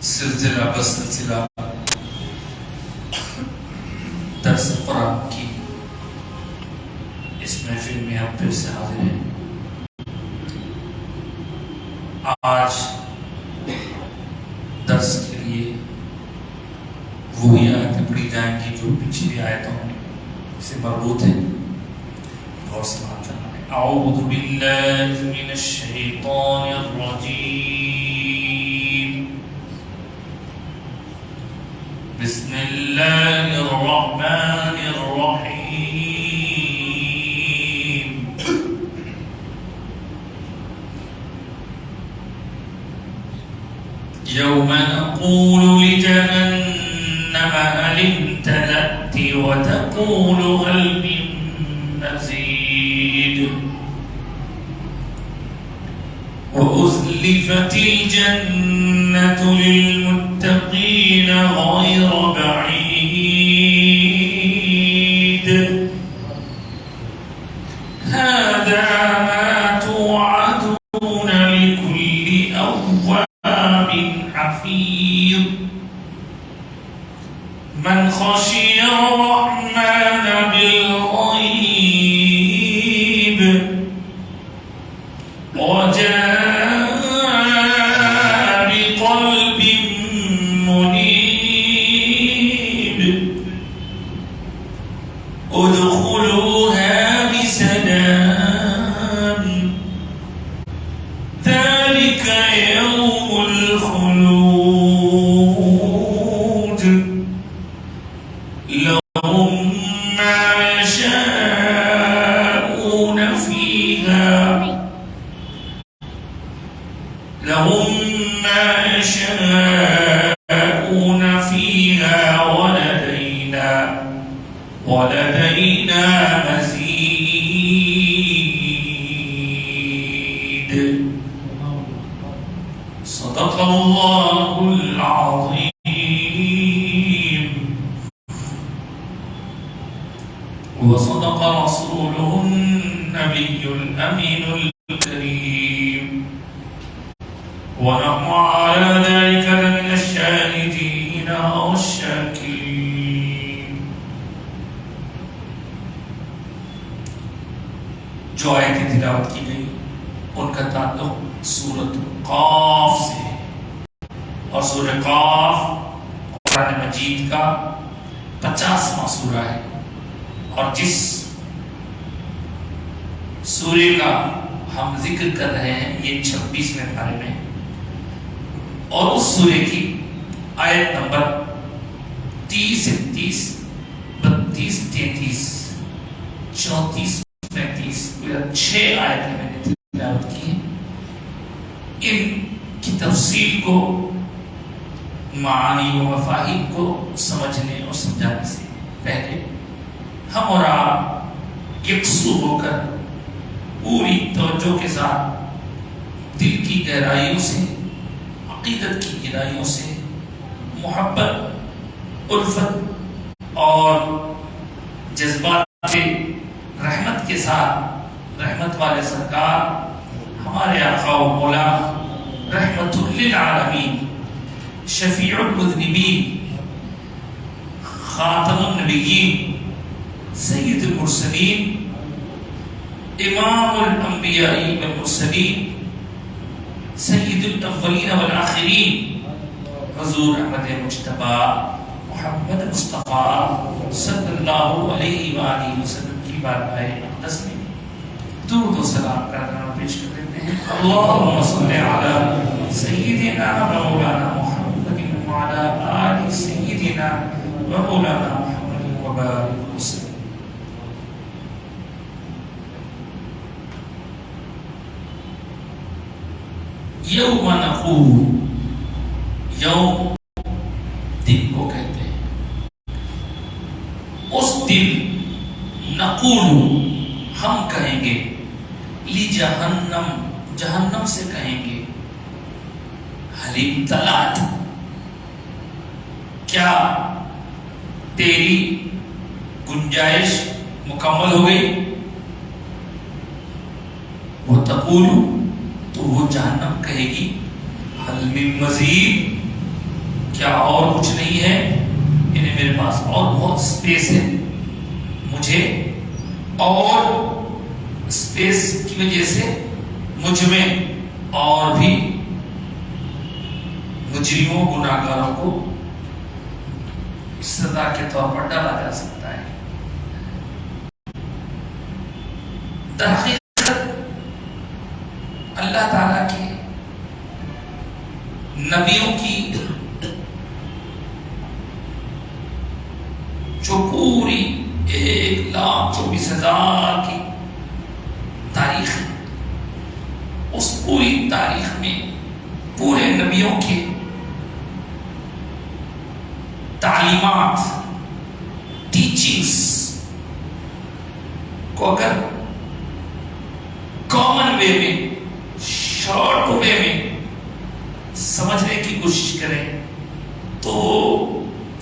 سلسلہ بسلسلہ درس قرآن کی اس محفل میں ہم پھر سے حاضر ہیں۔ آج درس کے لیے وہی آیتیں پڑھی جائیں گی جو پچھلی آیتوں سے مربوط ہیں۔ غور سے سماعت فرمائیں۔ اعوذ باللہ من الشیطان الرجیم، بسم اللہ الرحمن الرحیم۔ یوم نقول لجہنم هل امتلأت وتقول هل من مزید وأزلفت الجنة للمتقين غير بعيد هذا ما توعدون لكل أواب حفيظ من خشي الرحمن بالغيب وجاء بقلب منيب ادخلوها بسلام ذلك يوم الخلود لهم ما يشاءون فيها ولدينا مزيد صدق الله العظيم وصدق رسوله النبي الأمين الكريم ونحن على ذلك لمن الشاهدين والشاكرين۔ جو آیتیں تلاوت کی گئی ان کا تعلق سورۃ قاف سے ہے، اور سورہ قاف قرآن مجید کا 50واں سورہ ہے، اور جس سورے کا ہم ذکر کر رہے ہیں یہ 26ویں پارے میں، اور اس سورے کی آیت نمبر 30، 31، 32، 33، 34، 35، 6 آیتیں میں نے تلاوت کی ہیں۔ ان کی تفصیل کو، معانی و مفاہیم کو سمجھنے اور سمجھانے سے پہلے ہم اور آپ یکسو ہو کر پوری توجہ کے ساتھ دل کی گہرائیوں سے، عقیدت کی گہرائیوں سے محبت، الفت اور جذبات رحمت کے ساتھ رحمت والے سرکار ہمارے آقا و مولا رحمت للعالمین، شفیع المذنبین، خاتم النبیین، سید المرسلین، امام الانبیاء والمرسلین، سید الاولین والآخرین، حضور احمد مجتبی محمد مصطفیٰ صلی اللہ علیہ وآلہ وسلم کی بارگاہ اقدس میں درود و سلام کا نام پیش کر دیتے ہیں۔ اللہم صلی علی سیدنا مولانا محمد وعلی آل سیدنا مولانا محمد وبارک وسلم۔ یوم نقول، یوم دن کو کہتے ہیں، اس دن نقول ہم کہیں گے، لجہنم جہنم سے کہیں گے، هل امتلأت کیا تیری گنجائش مکمل ہو گئی؟ وہ تقول تو وہ جہنم کہے گی، حل من مزید کیا اور کچھ نہیں ہے؟ انہیں میرے پاس اور بہت سپیس ہے، مجھے اور سپیس کی وجہ سے مجھ میں اور بھی مجرموں گناہگاروں کو سزا کے طور پر ڈالا جا سکتا ہے۔ در حقیقت اللہ تعالیٰ کے نبیوں کی جو پوری 1,24,000 کی تاریخ ہے، اس پوری تاریخ میں پورے نبیوں کے تعلیمات، ٹیچنگز کو اگر کامن وے میں، شارٹ وے میں سمجھنے کی کوشش کریں تو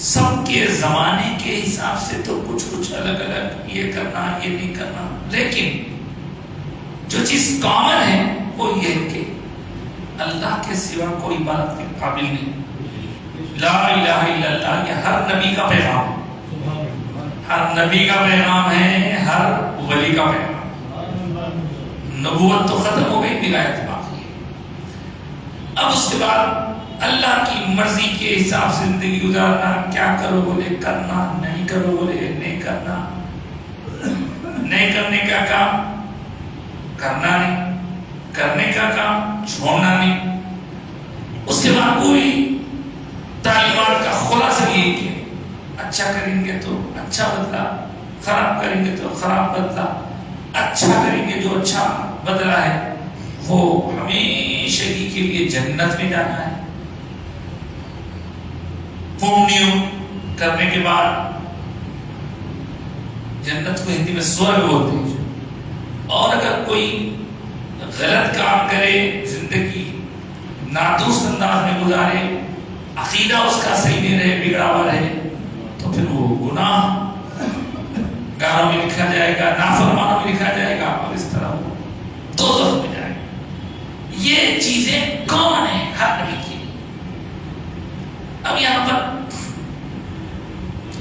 سب کے زمانے کے حساب سے تو کچھ الگ الگ، یہ کرنا یہ نہیں کرنا، لیکن جو چیز کامن ہے وہ یہ ہے کہ اللہ کے سوا کوئی عبادت کے قابل نہیں۔ لا الہ الا اللہ، یہ ہر نبی کا پیغام ہے، ہر نبی کا پیغام ہے، ہر ولی کا پیغام۔ نبوت تو ختم ہو گئی، ولایت باقی ہے۔ اب اس کے بعد اللہ کی مرضی کے حساب سے زندگی گزارنا، کیا کرو بولے کرنا، نہیں کرو بولے نہیں کرنا، نہیں کرنے کا کام کرنا نہیں، کرنے کا کام چھوڑنا نہیں۔ اس کے بعد پوری تعلیمات کا خلاصہ یہ کہ اچھا کریں گے تو اچھا بدلہ، خراب کریں گے تو خراب بدلہ، اچھا کریں گے جو اچھا بدلہ ہے وہ ہمیشہ کے لیے جنت میں جانا ہے۔ پونیوں کرنے کے بعد جنت کو ہندی میں سورگ بولتے ہیں، اور اگر کوئی غلط کام کرے، زندگی نادرست انداز میں گزارے، عقیدہ اس کا صحیح نہیں رہے، بگڑا ہوا رہے، تو پھر وہ گناہ گاروں میں لکھا جائے گا، نافرمانوں میں لکھا جائے گا، اور اس طرح وہ دوزخ میں جائے گا۔ یہ چیزیں کامن ہیں ہر نبی کے لیے۔ اب یہاں پر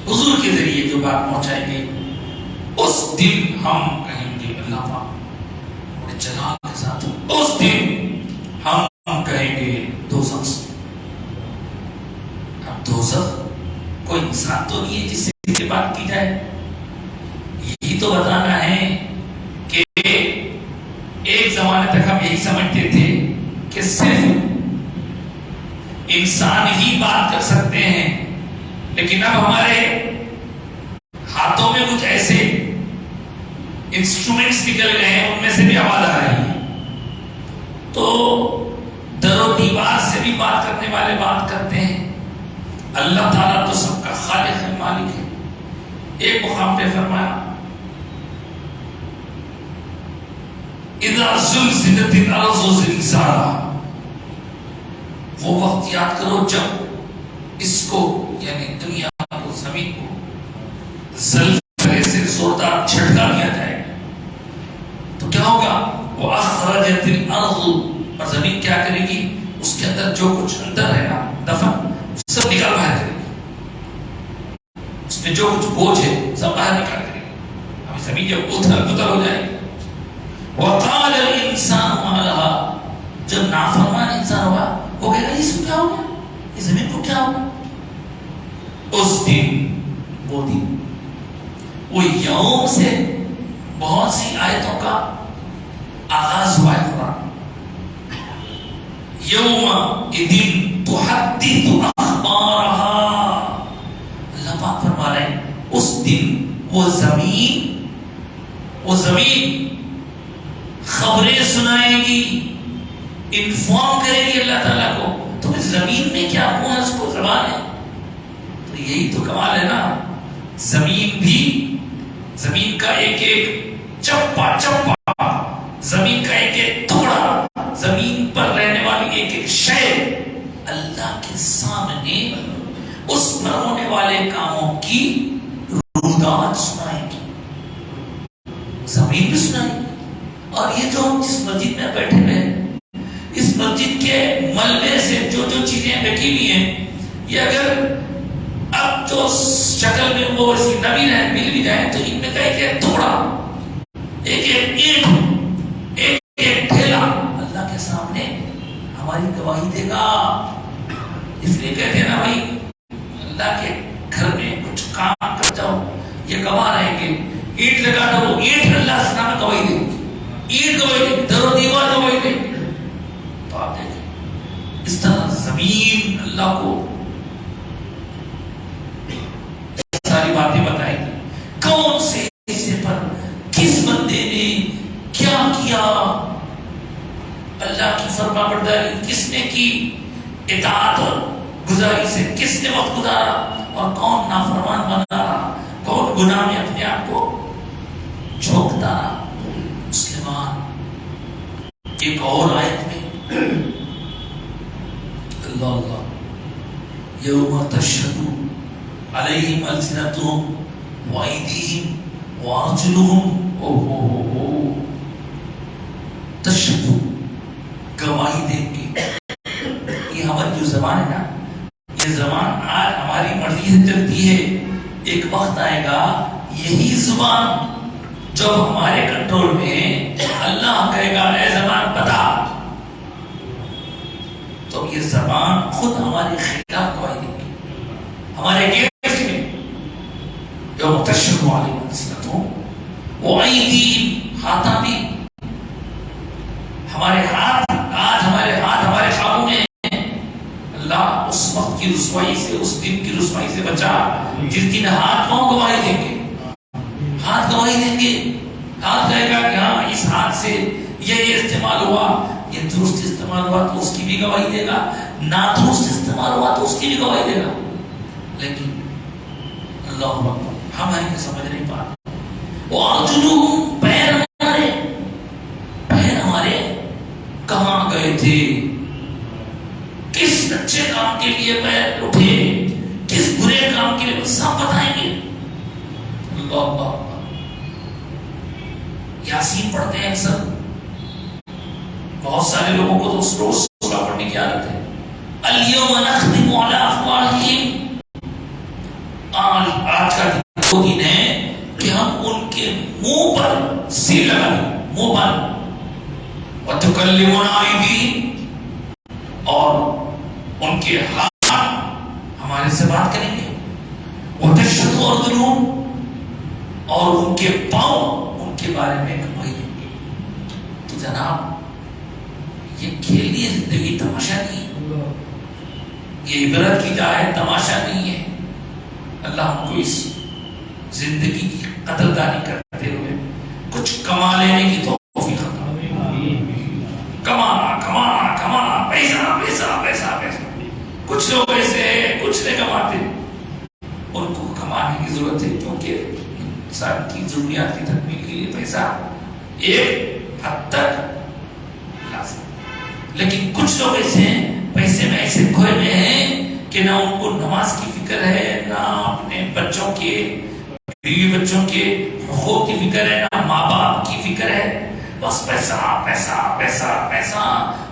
حضور کے ذریعے جو بات پہنچائی گئی، اس دن ہم کہیں گے، اللہ پاک بڑے جلال کے ساتھ، اس دن ہم کہیں گے دوزخ سے۔ اب دوزخ کوئی انسان تو نہیں ہے جس سے بات کی جائے، یہی تو بتانا ہے کہ ایک زمانے تک ہم یہی سمجھتے تھے کہ صرف انسان ہی بات کر سکتے ہیں، لیکن اب ہمارے ہاتھوں میں کچھ ایسے انسٹرومنٹس نکل گئے ہیں، ان میں سے بھی آواز آ رہی ہے۔ تو در و دیوار سے بھی بات کرنے والے بات کرتے ہیں۔ اللہ تعالیٰ تو سب کا خالق ہے، مالک ہے۔ ایک مقام پہ فرمایا، اذا زلزلت الارض زلزالہا، وہ وقت یاد کرو جب اس کو یعنی دنیا کو، زمین کو زلزلے سے زوردار جھٹکا دیا جائے گا تو کیا ہوگا؟ وہ اخرجت الارض، اور زمین کیا کرے گی؟ اس کے اندر جو کچھ اندر ہے نا دفن، سب نکال باہر کرے گی، اس میں جو کچھ بوجھ ہے سب باہر نکال کرے گی۔ اب زمین جب اتھل پتھل ہو جائے گی، وقال الانسان ما لها، جب نافرمان انسان ہوگا وہ کہے گا اس کو کیا ہو گیا، اس زمین کو کیا ہوگا؟ اس دن، وہ دن، وہ یوم سے بہت سی آیتوں کا آغاز ہوا ہے قرآن۔ یوم اذن تحدث اخبارها، اللہ پاک فرما رہے ہیں اس دن وہ زمین خبریں سنائے گی، انفارم کرے گی اللہ تعالیٰ کو۔ تو اس زمین میں کیا ہوا، اس کو زبان ہے، تو یہی تو کمال ہے نا۔ زمین بھی، زمین کا ایک ایک چپا چپا، زمین کا ایک ایک ٹکڑا، زمین پر رہنے والی ایک ایک شے اللہ کے سامنے اس پر ہونے والے کاموں کی رودات سنائے گی، زمین بھی سنائے گی۔ اور یہ جو ہم جس مسجد میں بیٹھے ہوئے ہیں، اس مسجد کے ملبے سے جو جو چیزیں رکھی ہوئی ہیں، یہ اگر اب جو شکل میں وہ ویسی نبی رہے مل بھی جائے تو ان میں کا ایک ٹکڑا، ایک اینٹ، ایک ڈھیلا اللہ کے سامنے ہماری گواہی دے گا. اس لیے کہتے ہیں نا بھائی اللہ کے گھر میں کچھ کام کر جاؤ یہ گواہ رہیں گے. اینٹ لگا دو، اینٹ اللہ کے سامنے گواہی دے، اینٹ گواہی دے، در و دیوار گواہی دے. تو آپ دیکھیں اس طرح زمین اللہ کو ساری باتیں بتائیں گی. کون سے حصے پر کس بندے نے کیا کیا، اللہ کی فرما برداری کس نے کی، اطاعت اور گزاری سے کس نے وقت گزارا، اور کون نافرمان بنا رہا، کون گناہ میں اپنے آپ کو جھونکتا رہا. اس کے بعد ایک اور آیت میں اللہ اللہ یوم تشہد علیہم السنتہم وایدیہم وارجلہم تشہد گواہی دیں گے. یہ ہماری جو زبان ہے نا، یہ زبان آج ہماری مرضی سے چلتی ہے. ایک وقت آئے گا یہی زبان جب ہمارے کنٹرول میں، اللہ کہے گا اے زبان بتا، تو یہ زبان خود ہمارے خلاف گواہی دے گی. ہمارے گیٹس میں یوم تشہد علیہم السنتہم وایدیہم، ہاتھاں بھی، ہمارے ہاتھ آج ہمارے ہاتھ ہمارے قابو میں. اللہ اس وقت کی رسوائی سے، اس دن کی رسوائی سے بچا جس دن ہاتھ پاؤں گواہی دیں گے. ہاتھ گواہی دیں گے، ہاتھ کہے گا کہ ہاں اس ہاتھ سے یہ استعمال ہوا، یہ درست استعمال ہوا تو اس کی بھی گواہی دے گا، نادرست استعمال ہوا تو اس کی بھی گواہی دے گا. لیکن اللہ اکبر ہم یہ سمجھ نہیں پاتے. وارجلہم، پیر ہمارے کہاں گئے تھے، کس اچھے کام کے لیے پیر اٹھے، کس برے کام کے لیے، سب بتائیں گے. اللہ اللہ یاسین پڑھتے ہیں اکثر، بہت سارے لوگوں کو تو روز سورہ پڑھنے کی عادت ہے. الیوم نختم علی افواہہم، آج کا وہ دن ہے کہ ہم ان کے منہ پر سیل لگا دیں، منہ پر. وتکلمنا ایدیہم، اور ان کے ہاتھ ہمارے سے بات کریں گے. وتشہد ارجلہم، اور ان کے پاؤں ان کے بارے میں گواہی دیں گے. تو جناب یہ کھیلی زندگی تماشا نہیں ہے، یہ عبرت کی جائے تماشا نہیں ہے. اللہ ہم کو اس زندگی کی قدردانی کرتے ہوئے کچھ کما لینے کی توفیق عطا. کمانا کمانا کمانا، پیسہ پیسہ پیسہ پیسہ. کچھ لوگ ایسے کچھ نہیں کماتے، ان کو کمانے کی ضرورت ہے کیونکہ انسان کی ضروریات کی تکمیل کے لیے پیسہ ایک حد تک لازم. لیکن کچھ لوگ ایسے ہیں پیسے میں ایسے کھوئے میں ہیں کہ نہ ان کو نماز کی فکر ہے، نہ اپنے بچوں کے، بیوی بچوں کے حقوق کی فکر ہے، نہ ماں باپ کی فکر ہے. بس پیسہ پیسہ پیسہ پیسہ.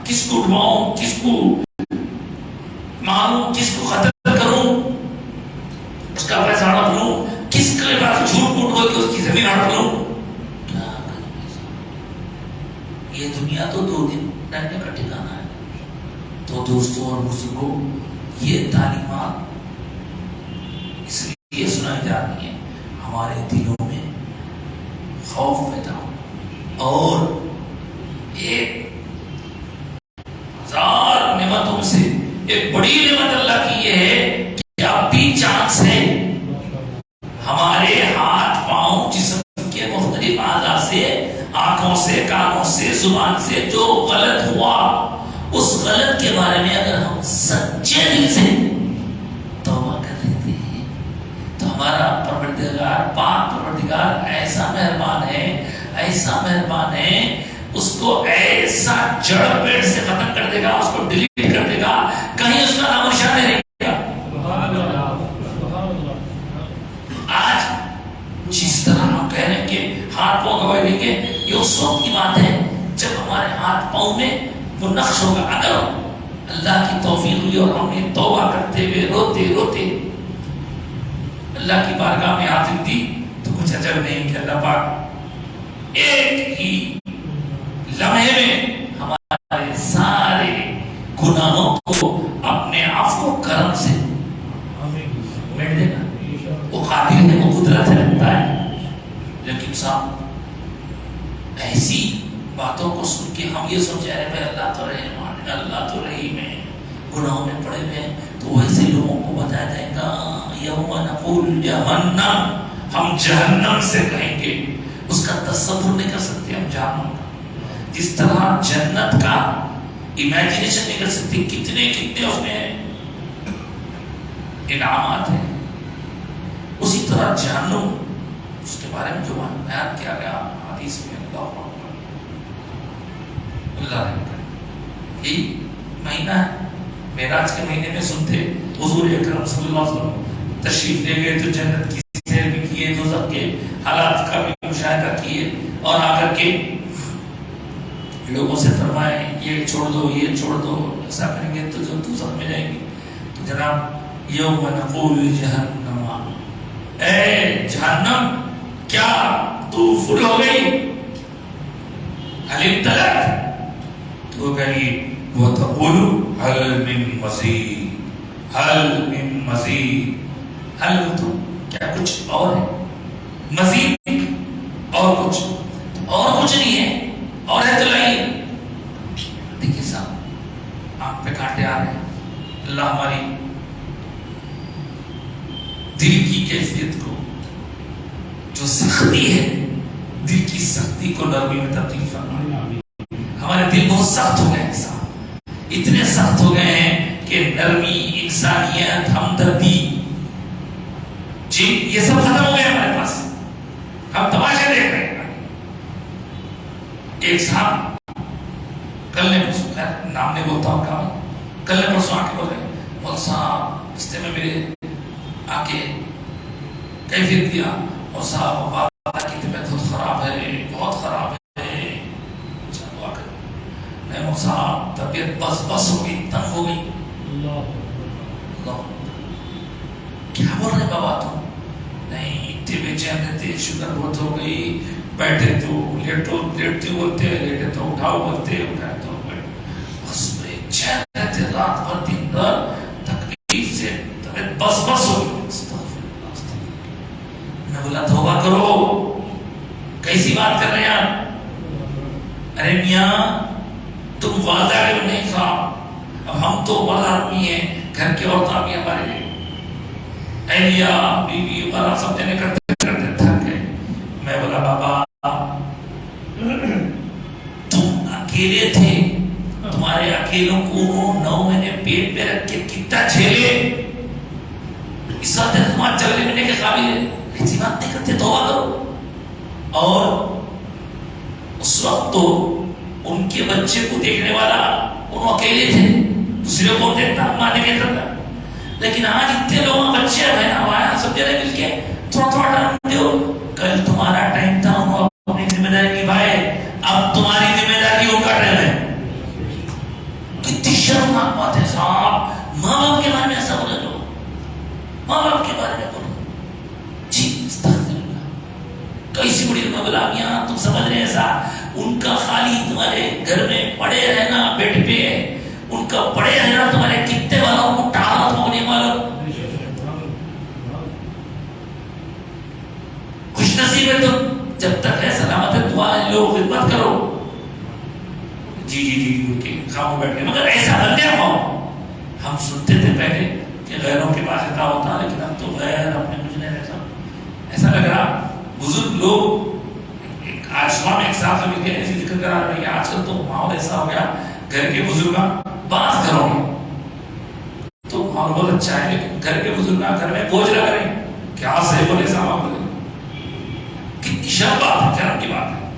کس کو اٹھواؤں، کس کو ماروں، کس کو قتل کروں، اس کا پیسہ ہڑپ لوں، کس کے پاس جھوٹ موٹ ہو کہ اس کی زمین ہڑپ لوں. کیا کریں پیسہ؟ یہ دنیا تو 2 دن رہنے کا ٹھکانا ہے. تو دوستوں اور بزرگوں، یہ تعلیمات اس لیے سنائی جا رہی ہیں ہمارے دلوں میں خوف پیدا ہو. اور ایک 1000 نعمتوں سے ایک بڑی نعمت اللہ کی یہ ہے کہ اب بھی چانس ہے. ہمارے ہاتھ پاؤں جسم کے مختلف اعضاء سے، آنکھوں سے، کانوں سے، زبان سے جو غلط ہوا، اس غلط کے بارے میں اگر ہم سچے دل سے توبہ کر لیتے ہیں تو ہمارا پروردگار، پاک پروردگار ایسا مہربان ہے، ایسا مہربان ہے، اس کو ایسا جڑ پیڑ سے ختم کر دے گا، اس کو ڈیلیٹ کر دے گا، کہیں اس کا نام و نشان نہیں رہے گا. آج جس طرح ہم کہہ رہے ہیں کہ ہاتھ پاؤں گواہی دیں گے، یہ اس وقت کی بات ہے جب ہمارے ہاتھ پاؤں میں وہ نقش ہوگا. اگر اللہ کی توفیق ہوئی اور ہم نے توبہ کرتے ہوئے روتے روتے اللہ کی بارگاہ میں حاضر دی تو کچھ عجب نہیں کہ اللہ پاک ایک ہی لمحے میں ہمارے سارے گناہوں کو اپنے عفو و کرم سے مٹ دے گا. وہ قادر ہے، وہ قدرت رکھتا ہے. لیکن صاحب ایسی باتوں کو سن کے ہم یہ سوچ رہے ہیں اللہ تو رحمان ہے، اللہ تو رحیم ہے، گناہوں میں پڑے ہوئے ہیں. تو ویسے لوگوں کو بتایا جائے گا یوم نقول جہنم، ہم جہنم سے کہیں گے. اس کا تصور نہیں کر سکتے ہم جہنم کا. جس طرح جنت کا امیجنیشن نہیں کر سکتے کتنے کتنے اس میں انعامات ہیں، اسی طرح جہنم اس کے بارے میں جو بیان کیا گیا حدیث میں اللہ رحم کرے. یہی مہینہ ہے، معراج کے مہینے میں سنتے حضور اکرم صلی اللہ علیہ وسلم تشریف لے گئے تو جنت کی سیر بھی کیے، دوزخ کے حالات کا بھی مشاہدہ کیے اور آ کر کے لوگوں سے فرمائے یہ چھوڑ دو یہ چھوڑ دو، ایسا کریں گے تو جو دوزخ میں جائیں گے. تو جناب یوم نقول جہنم، اے جہنم کیا تو فل ہو گئی؟ حل امتلأت، تو کہی وہ تقول حل من مزید، حل من مزید. حل تو کیا کچھ اور ہے؟ مزید اور کچھ؟ اور کچھ نہیں ہے، اور ہے تو لائیے. دیکھیے صاحب آنکھ پہ کانٹے آ رہے ہیں. اللہ ہماری دل کی کیفیت کو، جو سختی ہے دل کی سختی کو نرمی میں تبدیل فرمائے. ہمارے دل بہت سخت ہو گئے ہیں صاحب، اتنے سخت ہو گئے ہیں کہ نرمی، انسانیت، ہمدردی جی یہ سب ختم ہو گئے ہمارے پاس. ہم تماشے دیکھ رہے ہیں. ایک صاحب کل نے نام نہیں بولتا ہوں کہا، کل نے پرسوں آ کے بول رہے مول صاحب رستے میں میرے آ کے کیفیت دیا اور صاحب والدہ کی طبیعت بہت خراب ہے، بہت خراب ہے. چلو آ کر نہیں مول صاحب طبیعت بس بس ہو گئی، تنگ ہو گئی. اللہ کیا بول رہے بابا تم؟ نہیں اتنے بے چین رہتے، شوگر بہت ہو گئی، بیٹھے تو لیٹو لیٹتے بولتے، لیٹے تو اٹھاؤ بولتے، اٹھائے تو بس بے چین رہتے، رات بھر دن بھر تکلیف سے طبیعت بس بس ہو گئی. میں بولا توبہ کرو، کیسی بات کر رہے ہیں آپ؟ ارے میاں تم والدہ کے نہیں تھا، اب ہم تو بڑا آدمی ہیں، گھر کے عورتیں بھی ہمارے اہلیہ بیوی ہمارا سب جنے کرتے کرتے تھک گئے. میں بولا بابا تم اکیلے تھے، تمہارے اکیلوں کو 9 مہینے پیٹ پہ رکھ کے کتنا جھیلے، اس وقت تمہارا چلنے ملنے کے قابل ہے. ایسی بات نہیں کرتے، توبہ کرو. اور اس وقت تو ان کے بچے کو دیکھنے والا وہ اکیلے تھے، دوسرے کو دیکھنا مانے کے کرنا. لیکن آج اتنے لوگوں بچے ہیں نا ہمارا سب جنے مل کے تھوڑا تھوڑا ٹائم دو. کل تمہارا ٹائم تھا انہوں اپنی ذمہ داری نبھائے، اب تمہاری ذمہ داری وہ کر رہے ہیں. کتنی شرمناک بات ہے صاحب. ماں باپ کے بارے میں ایسا بولے لو، ماں باپ کے بارے میں بولو جی استغفر اللہ. کیسی بڑی غلامیاں تم سمجھ رہے ہیں ایسا؟ ان کا خالی تمہارے گھر میں پڑے رہنا بیڈ پہ، ان کا پڑے رہنا تمہارے کتنے والوں کو ٹالا ہونے والوں. خوش نصیب ہے تو جب تک ہے سلامت ہے دعا لو، خدمت کرو. جی جی جی جی خاموش بیٹھے، مگر ایسا بن گیا ہو. ہم سنتے تھے پہلے کہ غیروں کے پاس ایسا ہوتا، لیکن اب تو غیر اپنے مجھ نہیں رہتا. ایسا لگ رہا بزرگ لوگ آج صبح میں ایک صاحب سے مل کے ایسی ذکر کرا رہے ہیں آج کل تو ماحول ایسا ہو گیا گھر کے بزرگ بعض گھروں میں تو ماحول بہت اچھا ہے، لیکن گھر کے بزرگ گھر میں بوجھ لگ رہے ہیں. کیا صحیح بولے صاحب، بولے کتنی شرم بات ہے، شرم کی بات ہے.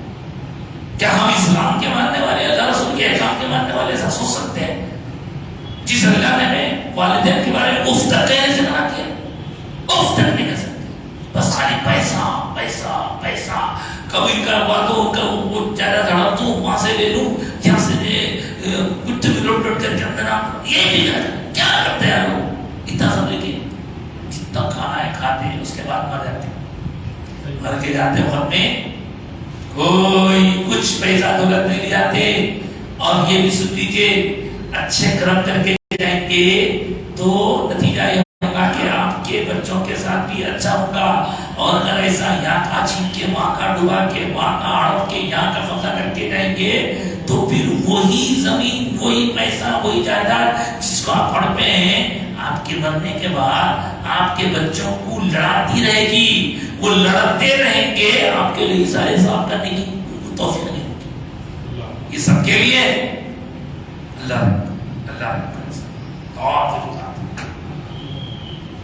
کیا ہم اسلام کے ماننے والے، اللہ رسول کے احکام کے ماننے والے ایسا سوچ سکتے ہیں؟ جس اللہ نے والدین کے بارے میں اف تک کہنے سے منع کیا، اف تک نہیں کر سکتے. بس خالی پیسہ پیسہ پیسہ، کبھی کا ہوا تو وہ زیادہ دھڑا تو وہاں سے لے لوں، یہاں سے لے مٹھی میں لوٹ لوٹ کر کے اندر یہ بھی کیا کرتے ہیں لوگ اتنا سمجھے کہ جتنا کھانا ہے کھاتے ہیں اس کے بعد مر جاتے ہیں، مر کے جاتے وقت میں کوئی کچھ پیسہ دولت نہیں لے جاتے. اور یہ بھی سن لیجیے اچھے کرم کر کے جائیں گے تو نتیجہ یہ ہوگا کہ آپ کے بچوں کے ساتھ بھی اچھا ہوگا. اور اگر ایسا یہاں کا چھین کے وہاں کا ڈبا کے وہاں کا ہڑپ کے یہاں کا قبضہ کر کے جائیں گے تو پھر وہی زمین وہی پیسہ وہی جائیداد جس کو آپ ہڑپے ہیں آپ کے مرنے کے بعد آپ کے بچوں کو لڑاتی رہے گی، وہ لڑتے رہیں گے، آپ کے لیے سارے حساب کرنے کی توفیق نہیں ہوگی. یہ سب کے لیے اللہ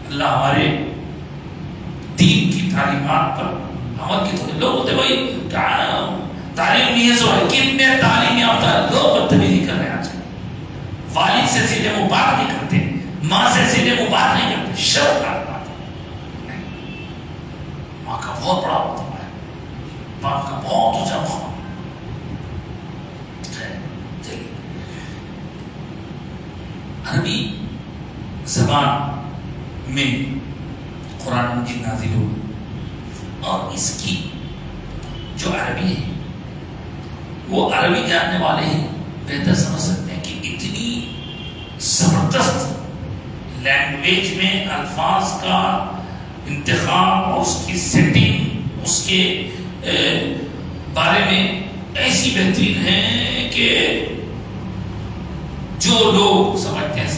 اللہ ہمارے دین کی تعلیمات پر عمل کی. تو لوگ ہوتے بھائی تعلیم نہیں ہے سو ہے، کتنے تعلیم یافتہ لوگ بدتمیزی کر رہے ہیں آج کل. والد سے سیدھے منہ بات نہیں کرتے، ماں سے سیدھے منہ بات نہیں کرتے. شرم کا بات ہے، ماں کا بہت بڑا ہوتا ہے، باپ کا بہت اونچا مقام. عربی زبان میں قرآن مجید نازل ہو اور اس کی جو عربی ہے وہ عربی جاننے والے ہی بہتر سمجھ سکتے ہیں کہ اتنی زبردست لینگویج میں الفاظ کا انتخاب اور اس کی سیٹنگ اس کے بارے میں ایسی بہترین ہے کہ جو لوگ سمجھتے ہیں.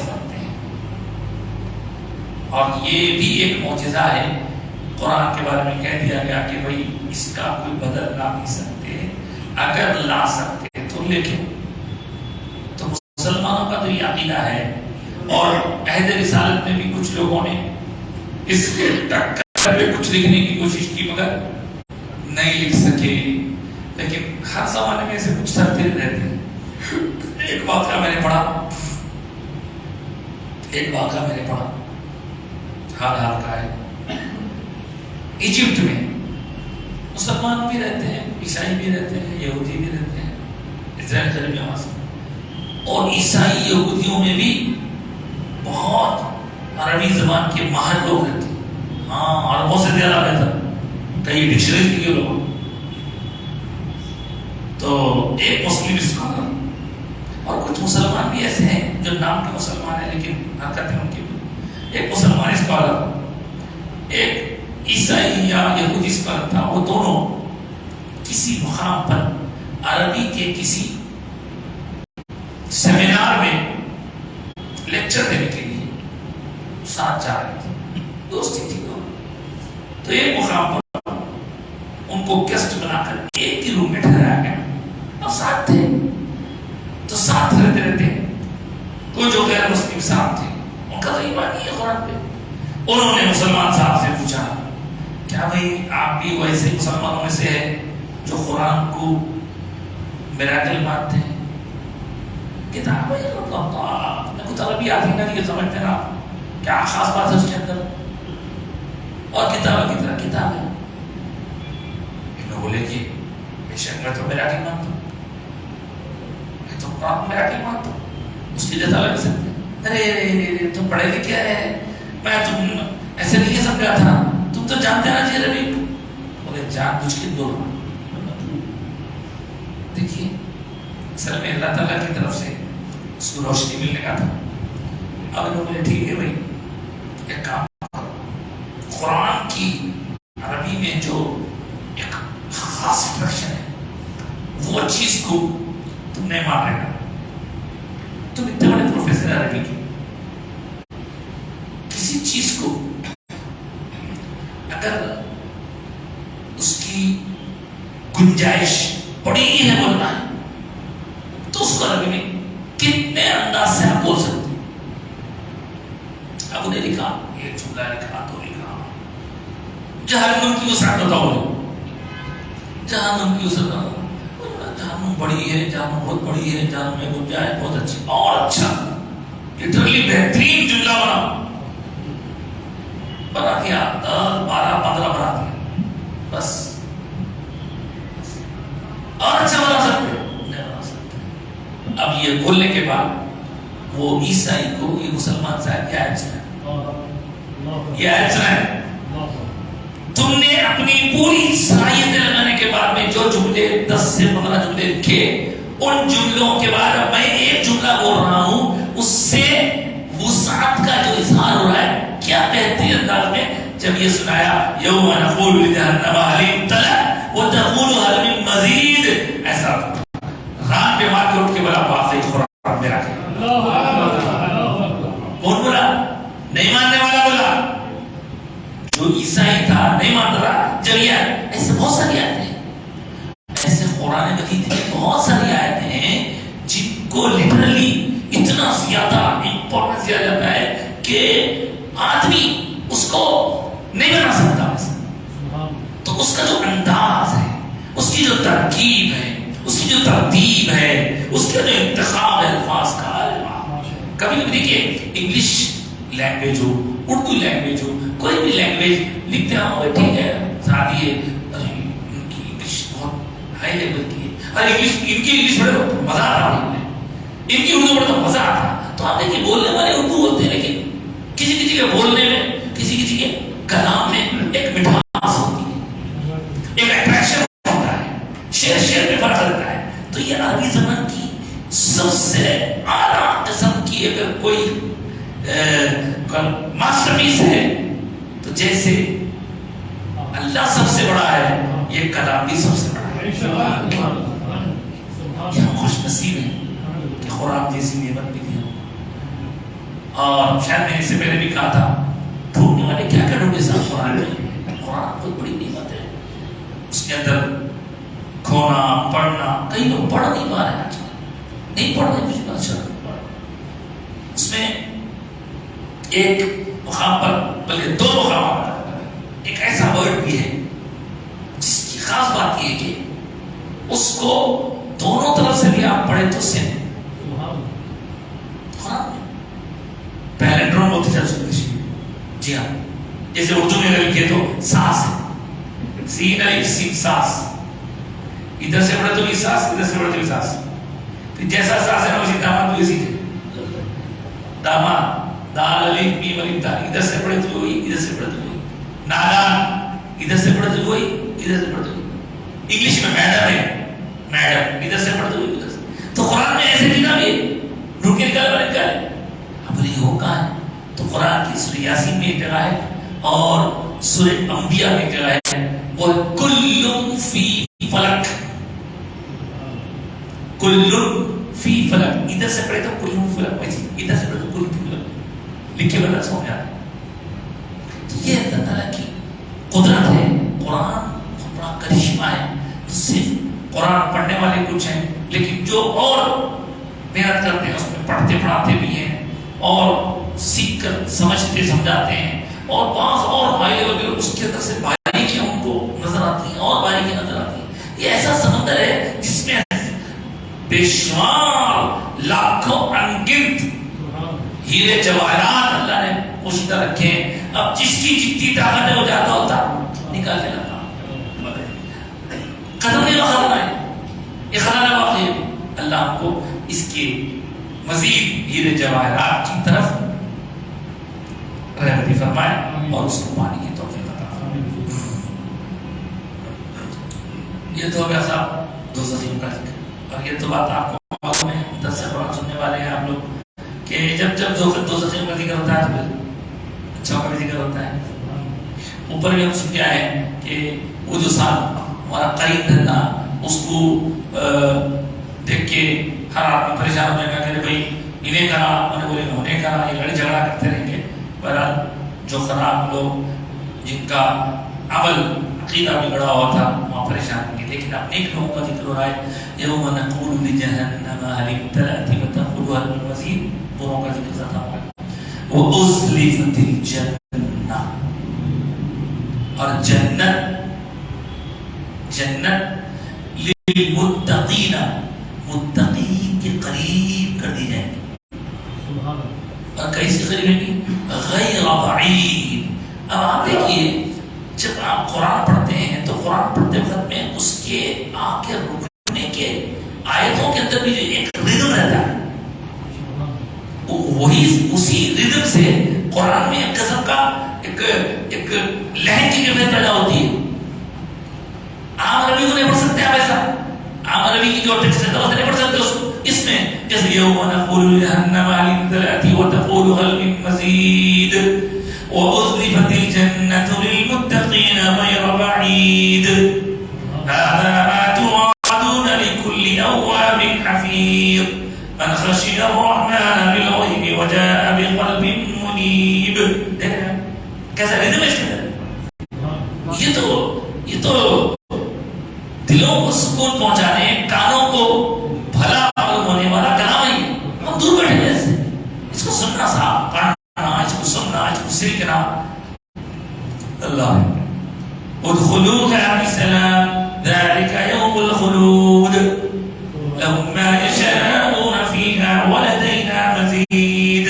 اور یہ بھی ایک معجزہ ہے، قرآن کے بارے میں کہہ دیا گیا کہ بھئی اس کا کوئی بدل لا نہیں سکتے، اگر لا سکتے تو لے کے. تو مسلمانوں کا تو یہ عقیدہ ہے. اور عہد رسالت میں بھی کچھ لوگوں نے اس کے ٹکر پہ کچھ لکھنے کی کوشش کی مگر نہیں لکھ سکے. لیکن ہر زمانے میں ایسے کچھ سرتے رہتے ہیں. ایک واقعہ میں نے پڑھا حال کا ہے. ایجپٹ میں مسلمان بھی رہتے ہیں، عیسائی بھی رہتے ہیں، یہودی بھی رہتے ہیں، اسرائیل قریب یہاں سے. اور عیسائی یہودیوں میں بھی بہت عربی زبان کے ماہر لوگ رہتے ہیں. ہاں، عربوں سے زیادہ بہتر کئی ڈکشنری کے لوگ. تو ایک مسلم اسکالر اور کچھ مسلمان بھی ایسے ہیں جو نام کے مسلمان ہیں لیکن حرکتیں ان کی. ایک مسلمان اسکالر ایک عیسائی یا یہودی اسکالر تھا. وہ دونوں کسی مقام پر عربی کے کسی سیمینار میں لیکچر دینے کے لیے ساتھ جا رہے تھے. دوستی تھی دونوں. تو ایک مقام پر ان کو گیسٹ بنا کر ایک ہی روم میں ٹھہرایا گیا. اور ساتھ تھے تو ساتھ رہتے کوئی جو غیر مسلم صاحب تھے ان کا تو ایمان نہیں ہے قرآن پہ. انہوں نے مسلمان صاحب سے پوچھا کیا بھئی آپ بھی ویسے مسلمانوں میں سے ہے جو قرآن کو میراکل مانتے ہیں؟ کتاب ہے اپنے کو عربی آتی نا یہ سمجھتے نا کیا خاص بات ہے اس کے اندر. اور کتاب کی طرح کتاب ہے. انہوں بولے کہ بے شک میں تو میراکل مانتا ہوں، میں تو قرآن میراکل مانتا ہوں، اس کی جزا لگ سکتے. ارے تم پڑھے لکھے ہیں، میں تم ایسے نہیں سمجھا تھا، تم تو جانتے نا جی عربی. بولے جان بوجھ کے بول رہا. دیکھیے اصل میں اللہ تعالیٰ کی طرف سے اس کو روشنی ملنے کا تھا. اب انہوں نے ٹھیک ہے بھائی ایک کام، قرآن کی عربی میں جو ایک خاص انسٹرکشن ہے وہ چیز کو تم نہیں مان رہے گا. تم اتنے بڑے پروفیسر عربی کے، کسی چیز کو اگر اس کی گنجائش بڑی ہے بولنا ہے تو اس کو عربی میں کتنے انداز سے آپ بول سکتے ہیں. اب انہیں لکھا ایک جملہ لکھا تو لکھا جہنم کی وسعت بتاؤ. جہنم کی وسعت، جہنم بڑی ہے، جہنم بہت بڑی ہے، جہنم میں گنجائش بہت اچھی اور اچھا لٹرلی بہترین جملہ بنا دیا. 10 12 15 بنا دیا بس. اور اچھا بنا سکتے نہیں بنا سکتے. اب یہ بولنے کے بعد وہ عیسائی کو یہ مسلمان صاحب یہ آیت سنا یہ آیت سنا تم نے اپنی پوری صلاحیت لگانے کے بعد میں جو جملے 10 سے 15 جملے لکھے ان جملوں کے بعد میں ایک جملہ بول رہا ہوں اس سے وسعت کا جو اظہار ہو رہا ہے کیا بہترین انداز میں جب یہ سنایا یوم نقول لجہنم هل امتلأت وتقول هل من مزید ایسا رات پہ مار کے اٹھ کے بولا واقعی قرآن میرا کون بولا نہیں ماننے والا بولا جو عیسائی تھا نہیں مان رہا جب یہ ایسے بہت ساری آیتیں ہیں ایسے قرآن مجید میں بہت ساری آیتیں ہیں جن کو لٹرلی اتنا زیادہ امپورٹنس دیا جاتا ہے کہ آدمی اس کو نہیں بنا سکتا ویسا تو اس کا جو انداز ہے اس کی جو ترکیب ہے اس کی جو ترتیب ہے اس کا جو انتخاب ہے الفاظ کا کبھی کبھی دیکھیے انگلش لینگویج ہو اردو لینگویج ہو کوئی بھی لینگویج لکھتے ہیں ٹھیک ہے شادی ہے ان کی انگلش بہت ہائی لیول کی ہے اور انگلش ان کی انگلش پڑھے تو مزہ آتا ہے ان کی اردو پڑھے تو مزہ آتا تو آپ دیکھیے بولنے والے اردو بولتے ہیں لیکن کسی کسی کے بولنے میں کسی کسی کے کلام میں ایک مٹھاس ہوتی ہے ایک اٹریکشن ہوتا ہے شعر میں فرق رہتا ہے تو یہ عربی زبان کی سب سے اعلیٰ قسم کی اگر کوئی ماسٹر پیس ہے تو جیسے اللہ سب سے بڑا ہے یہ کلام بھی سب سے بڑا ہے یہ ہم خوش نصیب ہیں کہ قرآن جیسی نعمت بھی دی اور شاید میں نے اس سے پہلے بھی کہا تھا ڈھونڈنے والے کیا کیا ڈھونڈے صاحب قرآن میں قرآن بہت بڑی نعمت ہے اس کے اندر کھونا پڑھنا کئی لوگ پڑھ نہیں پا رہے آج نہیں پڑھ رہے مجھے بات شرم اس میں ایک مقام پر بلکہ 2 مقامات پر ایک ایسا ورڈ بھی ہے جس کی خاص بات یہ ہے کہ اس کو دونوں طرف سے بھی آپ پڑھیں تو سیم پیلنڈروم بولتے ہیں جی ہاں جیسے اردو میں اگر لکھے تو ساس ہے سین الف سین ساس ادھر سے پڑھے تو بھی ساس ادھر سے پڑھے تو بھی ساس پھر جیسا ساس ہے نا اسی داماد بھی اسی ہے داماد دال الف میم الف دال ادھر سے پڑھے تو وہی ادھر سے پڑھے تو وہی نادان ادھر سے پڑھے تو وہی ادھر سے پڑھے تو وہی انگلش میں میڈم ہے میڈم ادھر سے پڑھے تو وہی ادھر سے تو قرآن میں ایسے لکھا بھی ڈھونڈ کے نکال بنا نکالے اب یہ ہو کہاں ہے تو قرآن کی سورہ یاسین میں ایک جگہ ہے اور سورہ انبیاء میں ایک جگہ ہے وہ کل فی فلک کل فی فلک ادھر سے پڑھے تو کل فلک ویسی ادھر سے پڑھے تو کل فی فلک لکھے بنا سمجھ آ تو یہ اللہ تعالیٰ کی قدرت ہے قرآن بہت بڑا کرشمہ ہے صرف قرآن پڑھنے والے کچھ ہیں لیکن جو اور محنت کرتے ہیں اس میں پڑھتے پڑھاتے بھی ہیں اور سیکھ کر سمجھتے سمجھاتے ہیں اور بعض اور ہائی لیول کے اس کے اندر سے باریکیاں ان کو نظر آتی ہیں اور باریکیاں نظر آتی ہیں یہ ایسا سمندر ہے جس میں بے شمار لاکھوں انگنت ہیرے جواہرات اللہ نے پوشیدہ رکھے ہیں اب جس کی جتنی طاقت ہے وہ جاتا ہوتا نکال کے لاتا قدم نہیں خزانہ ہے یہ خزانہ واقعی اللہ ہم کو اس کے مزید ہیرے جواہرات کی طرف رحمتی فرمائے اور اس کو پانے کی توفیق عطا فرمائے. یہ تو ہو گیا صاحب دو زخیم کا ذکر اور یہ تو بات آپ کو معلوم ہے درس قرآن سننے والے ہیں آپ لوگ کہ جب جب دو زخیم کا ذکر ہوتا ہے تو پھر اچھا کا بھی ذکر ہوتا ہے. اوپر بھی ہم سن کے آئے ہیں کہ وہ جو صاحب ہمارا قریب دھندا اس کو دیکھ کے ہر آدمی پریشان ہونے کا کہ بھائی انہیں کرا انہیں بولے انہیں کرا یہ لڑائی جھگڑا کرتے رہیں گے. بہرحال جو خراب لوگ جن کا عمل عقیدہ بگڑا ہوا تھا وہاں پریشان ہوں گے لیکن اب نیک لوگوں کا ذکر ہو رہا ہے یوم نقول لجہنم هل امتلأت وتقول هل من مزید. بروں کا ذکر ختم ہو گیا. وأزلفت الجنہ اور جنت للمتقین متقین کے قریب کر دی جائے گی. اور کیسے قریب ہے گی؟ غیر بعید. اب آپ دیکھیے جب آپ قرآن پڑھتے ہیں تو قرآن پڑھتے وقت میں اس کے آخر رکنے کے آیتوں کے اندر بھی ایک ردم رہتا ہے. وہی اسی ردم سے قرآن میں ایک قسم کا ایک لہن کی کیفیت پیدا ہوتی ہے. عام عربی کو نہیں پڑھ سکتے آپ ایسا. عام عربی کی جو ٹیکسٹ ہے وہ نہیں پڑھ سکتے اس میں جیسے یوم نقول لجہنم هل امتلأت وتقول هل من مزید وأزلفت الجنة للمتقين غير بعيد هذا ما توعدون لكل أواب حفيظ من خشي الرحمن بالغيب وجاء بقلب منيب. کیسا ردم ہے اس کے اندر. یہ تو دلوں کو سکون پہنچانے, کانوں کو بھلا معلوم ہونے والا کلام ہے. ہم دور بیٹھے ہیں ایسے, اس کو سننا صاحب, پڑھنا, اس کو سننا, اس کو سیکھنا. اللہ ادخلوها بسلام ذلك يوم الخلود لهم ما يشاءون فيها ولدينا مزيد.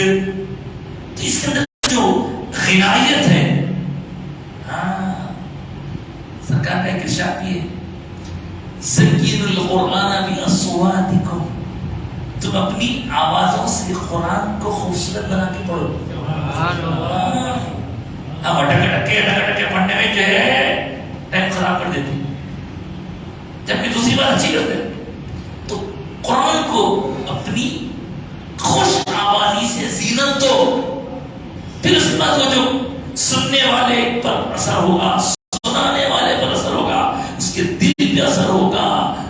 تو اس کے اندر جو غنائیت ہے, سرکار کا ایک ارشاد بھی ہے, زین القرآن باصواتکم, تم اپنی آوازوں سے قرآن کو خوبصورت بنا کے پڑھو. اب اٹکے پڑھنے میں جو ہے ٹائم خراب کر دیتے, جبکہ دوسری بات اچھی کرتے. تو قرآن کو اپنی خوش آوازی سے زینت دو, پھر اس کے بعد وہ جو سننے والے پر اثر ہوگا, سنانے والے پر اثر ہوگا, اس کے دل پہ اثر ہوگا,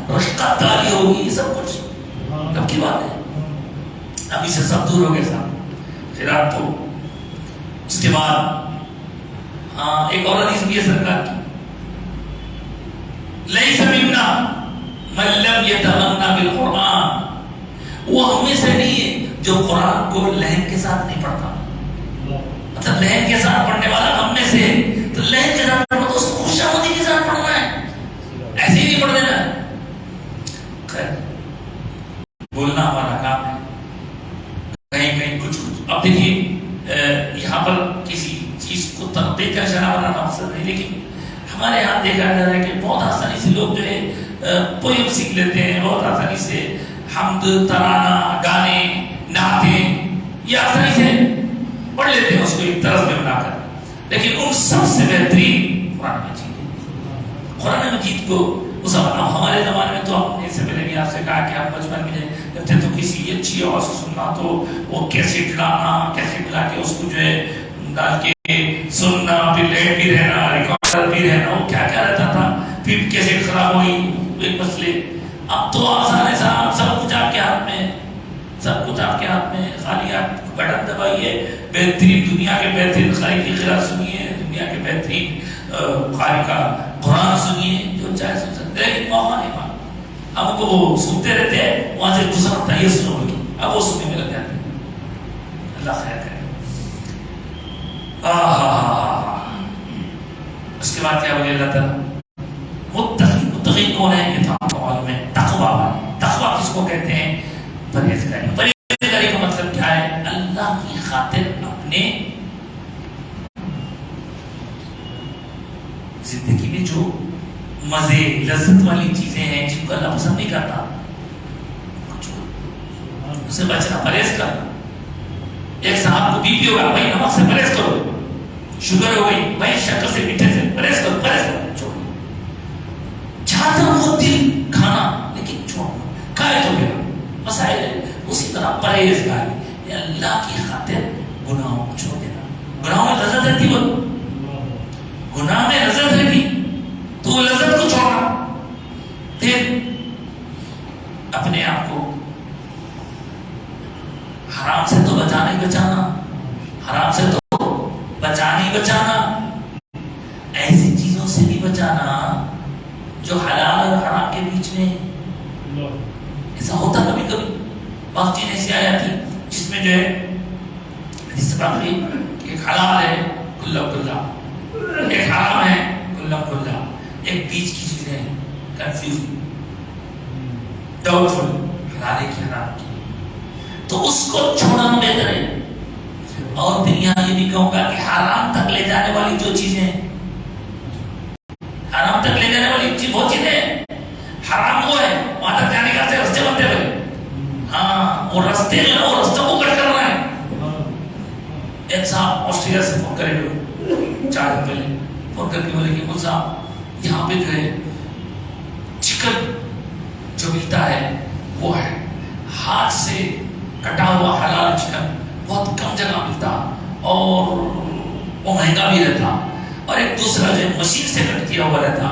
رشقت داری ہوگی, یہ سب کچھ کب کی بات ہے. اب اسے سب دور ہو گئے صاحب. پھر آپ تو اس کے بعد ایک اور حدیث بھی ہے سرکار کی, لیس منا من لم یتغنى بالقرآن, وہ ہمیں سے نہیں ہے جو قرآن کو لہن کے ساتھ نہیں پڑھتا. مطلب لہن کے ساتھ پڑھنے والا ہم میں سے, تو لہن کے ساتھ پڑھنا تو اس کو خوش آمدی کے ساتھ پڑھنا ہے, ایسے ہی نہیں پڑھ دینا ہے. خیر, بولنا ہمارا کام ہے, کہیں کچھ. اب دیکھیے یہاں پر کسی چیز کو تنقید کا شرح بنانا مقصد نہیں, لیکن ہمارے یہاں دیکھا جا رہا ہے کہ بہت آسانی سے لوگ جو ہے پویم سیکھ لیتے ہیں, بہت آسانی سے حمد, ترانہ, گانے, نعتیں یہ آسانی سے پڑھ لیتے ہیں اس کو ایک طرز میں بنا کر. لیکن ان سب سے بہترین قرآن مجید ہے. قرآن مجید کو اس ہمارے زمانے میں تو ہم نے اس سے پہلے بھی آپ سے کہا کہ آپ بچپن میں جب تھے تو کسی اچھی آواز کو سننا تو وہ کیسٹ لانا, کیسٹ لا کے اس کو جو ہے ڈال کے سننا, پھر لیٹ بھی رہنا, ریکارڈر بھی رہنا, وہ کیا کیا رہتا تھا. پھر کیسٹ خراب ہوئی, ایک مسئلے. اب تو آسان ہے صاحب, سب کچھ آپ کے ہاتھ میں, سب کچھ آپ کے ہاتھ میں, خالی آپ بٹن دبائیے, بہترین دنیا کے بہترین قاری کی قرات سنیے, دنیا کے بہترین قاری کا قرآن سنیے, جو چاہے سن سکتے. لیکن موقع نہیں پا, اب کو وہ سنتے رہتے ہیں, وہاں سے دوسرا ہوتا ہے یہ سنو گی, اب وہ سننے میں لگ جاتے ہیں. اللہ خیر کرے. اس کے بعد کیا بولے اللہ تعالیٰ, متقی کون ہے یہ تو آپ کو معلوم ہے, تقویٰ والے. تقویٰ کس کو کہتے ہیں؟ پرہیزگاری. پرہیزگاری کا مطلب کیا ہے؟ اللہ کی خاطر اپنے زندگی میں جو مزے, لذت والی چیزیں ہیں جن کو اللہ پسند نہیں کرتا, اسے بچنا, پرہیز کرنا. ایک صاحب کو بی پی ہوگا, بھائی نمک سے پرہیز کرو. شوگر ہو گئی, بھائی شکر سے, میٹھے سے پرہیز کرو, پرہیز کرو, چھوڑو. چاہتا وہ دل کھانا لیکن چھوڑو, کھائے تو گیا, مسائل ہے. اسی طرح پرہیزگاری, اللہ کی خاطر گناہوں کو چھوڑ دینا. گناہوں میں لذت رہتی, وہ گناہ میں لذت رہتی, تو لذت کو چھوڑنا. پھر اپنے آپ کو حرام سے تو بچانا, حرام سے تو بچانا, ایسی چیزوں سے بھی بچانا جو حلال اور حرام کے بیچ میں. ایسا ہوتا کبھی کبھی, بعض چیزیں ایسی آ جاتی جس میں جو ہے حدیث پاک میں ایک حلال ہے کلہ کلہ, ایک حرام ہے کلہ کلہ, ایک بیچ کی چیزیں ہیں کنفیوز, ڈاؤٹ فل, حلال کی حرام کی, تو اس کو چھوڑنا بہتر ہے. اور پھر یہاں یہ بھی کہوں گا کہ حرام تک لے جانے والی جو چیزیں ہیں, حرام تک لے جانے والی چیز بہت چیزیں ہیں. حرام وہ ہے وہاں تک جانے کا رستے بنتے ہوئے, ہاں وہ رستے میں وہ رستوں کو کٹ کرنا ہے, کرے گا 4 دن پہلے فون کر کے بولے کہ مول صاحب یہاں پہ جو ہے چکن جو ملتا ہے وہ ہے ہاتھ سے کٹا ہوا حلال چکن، بہت کم جگہ ملتا اور وہ مہنگا بھی رہتا، اور ایک دوسرا جو مشین سے کٹ کیا ہوا رہتا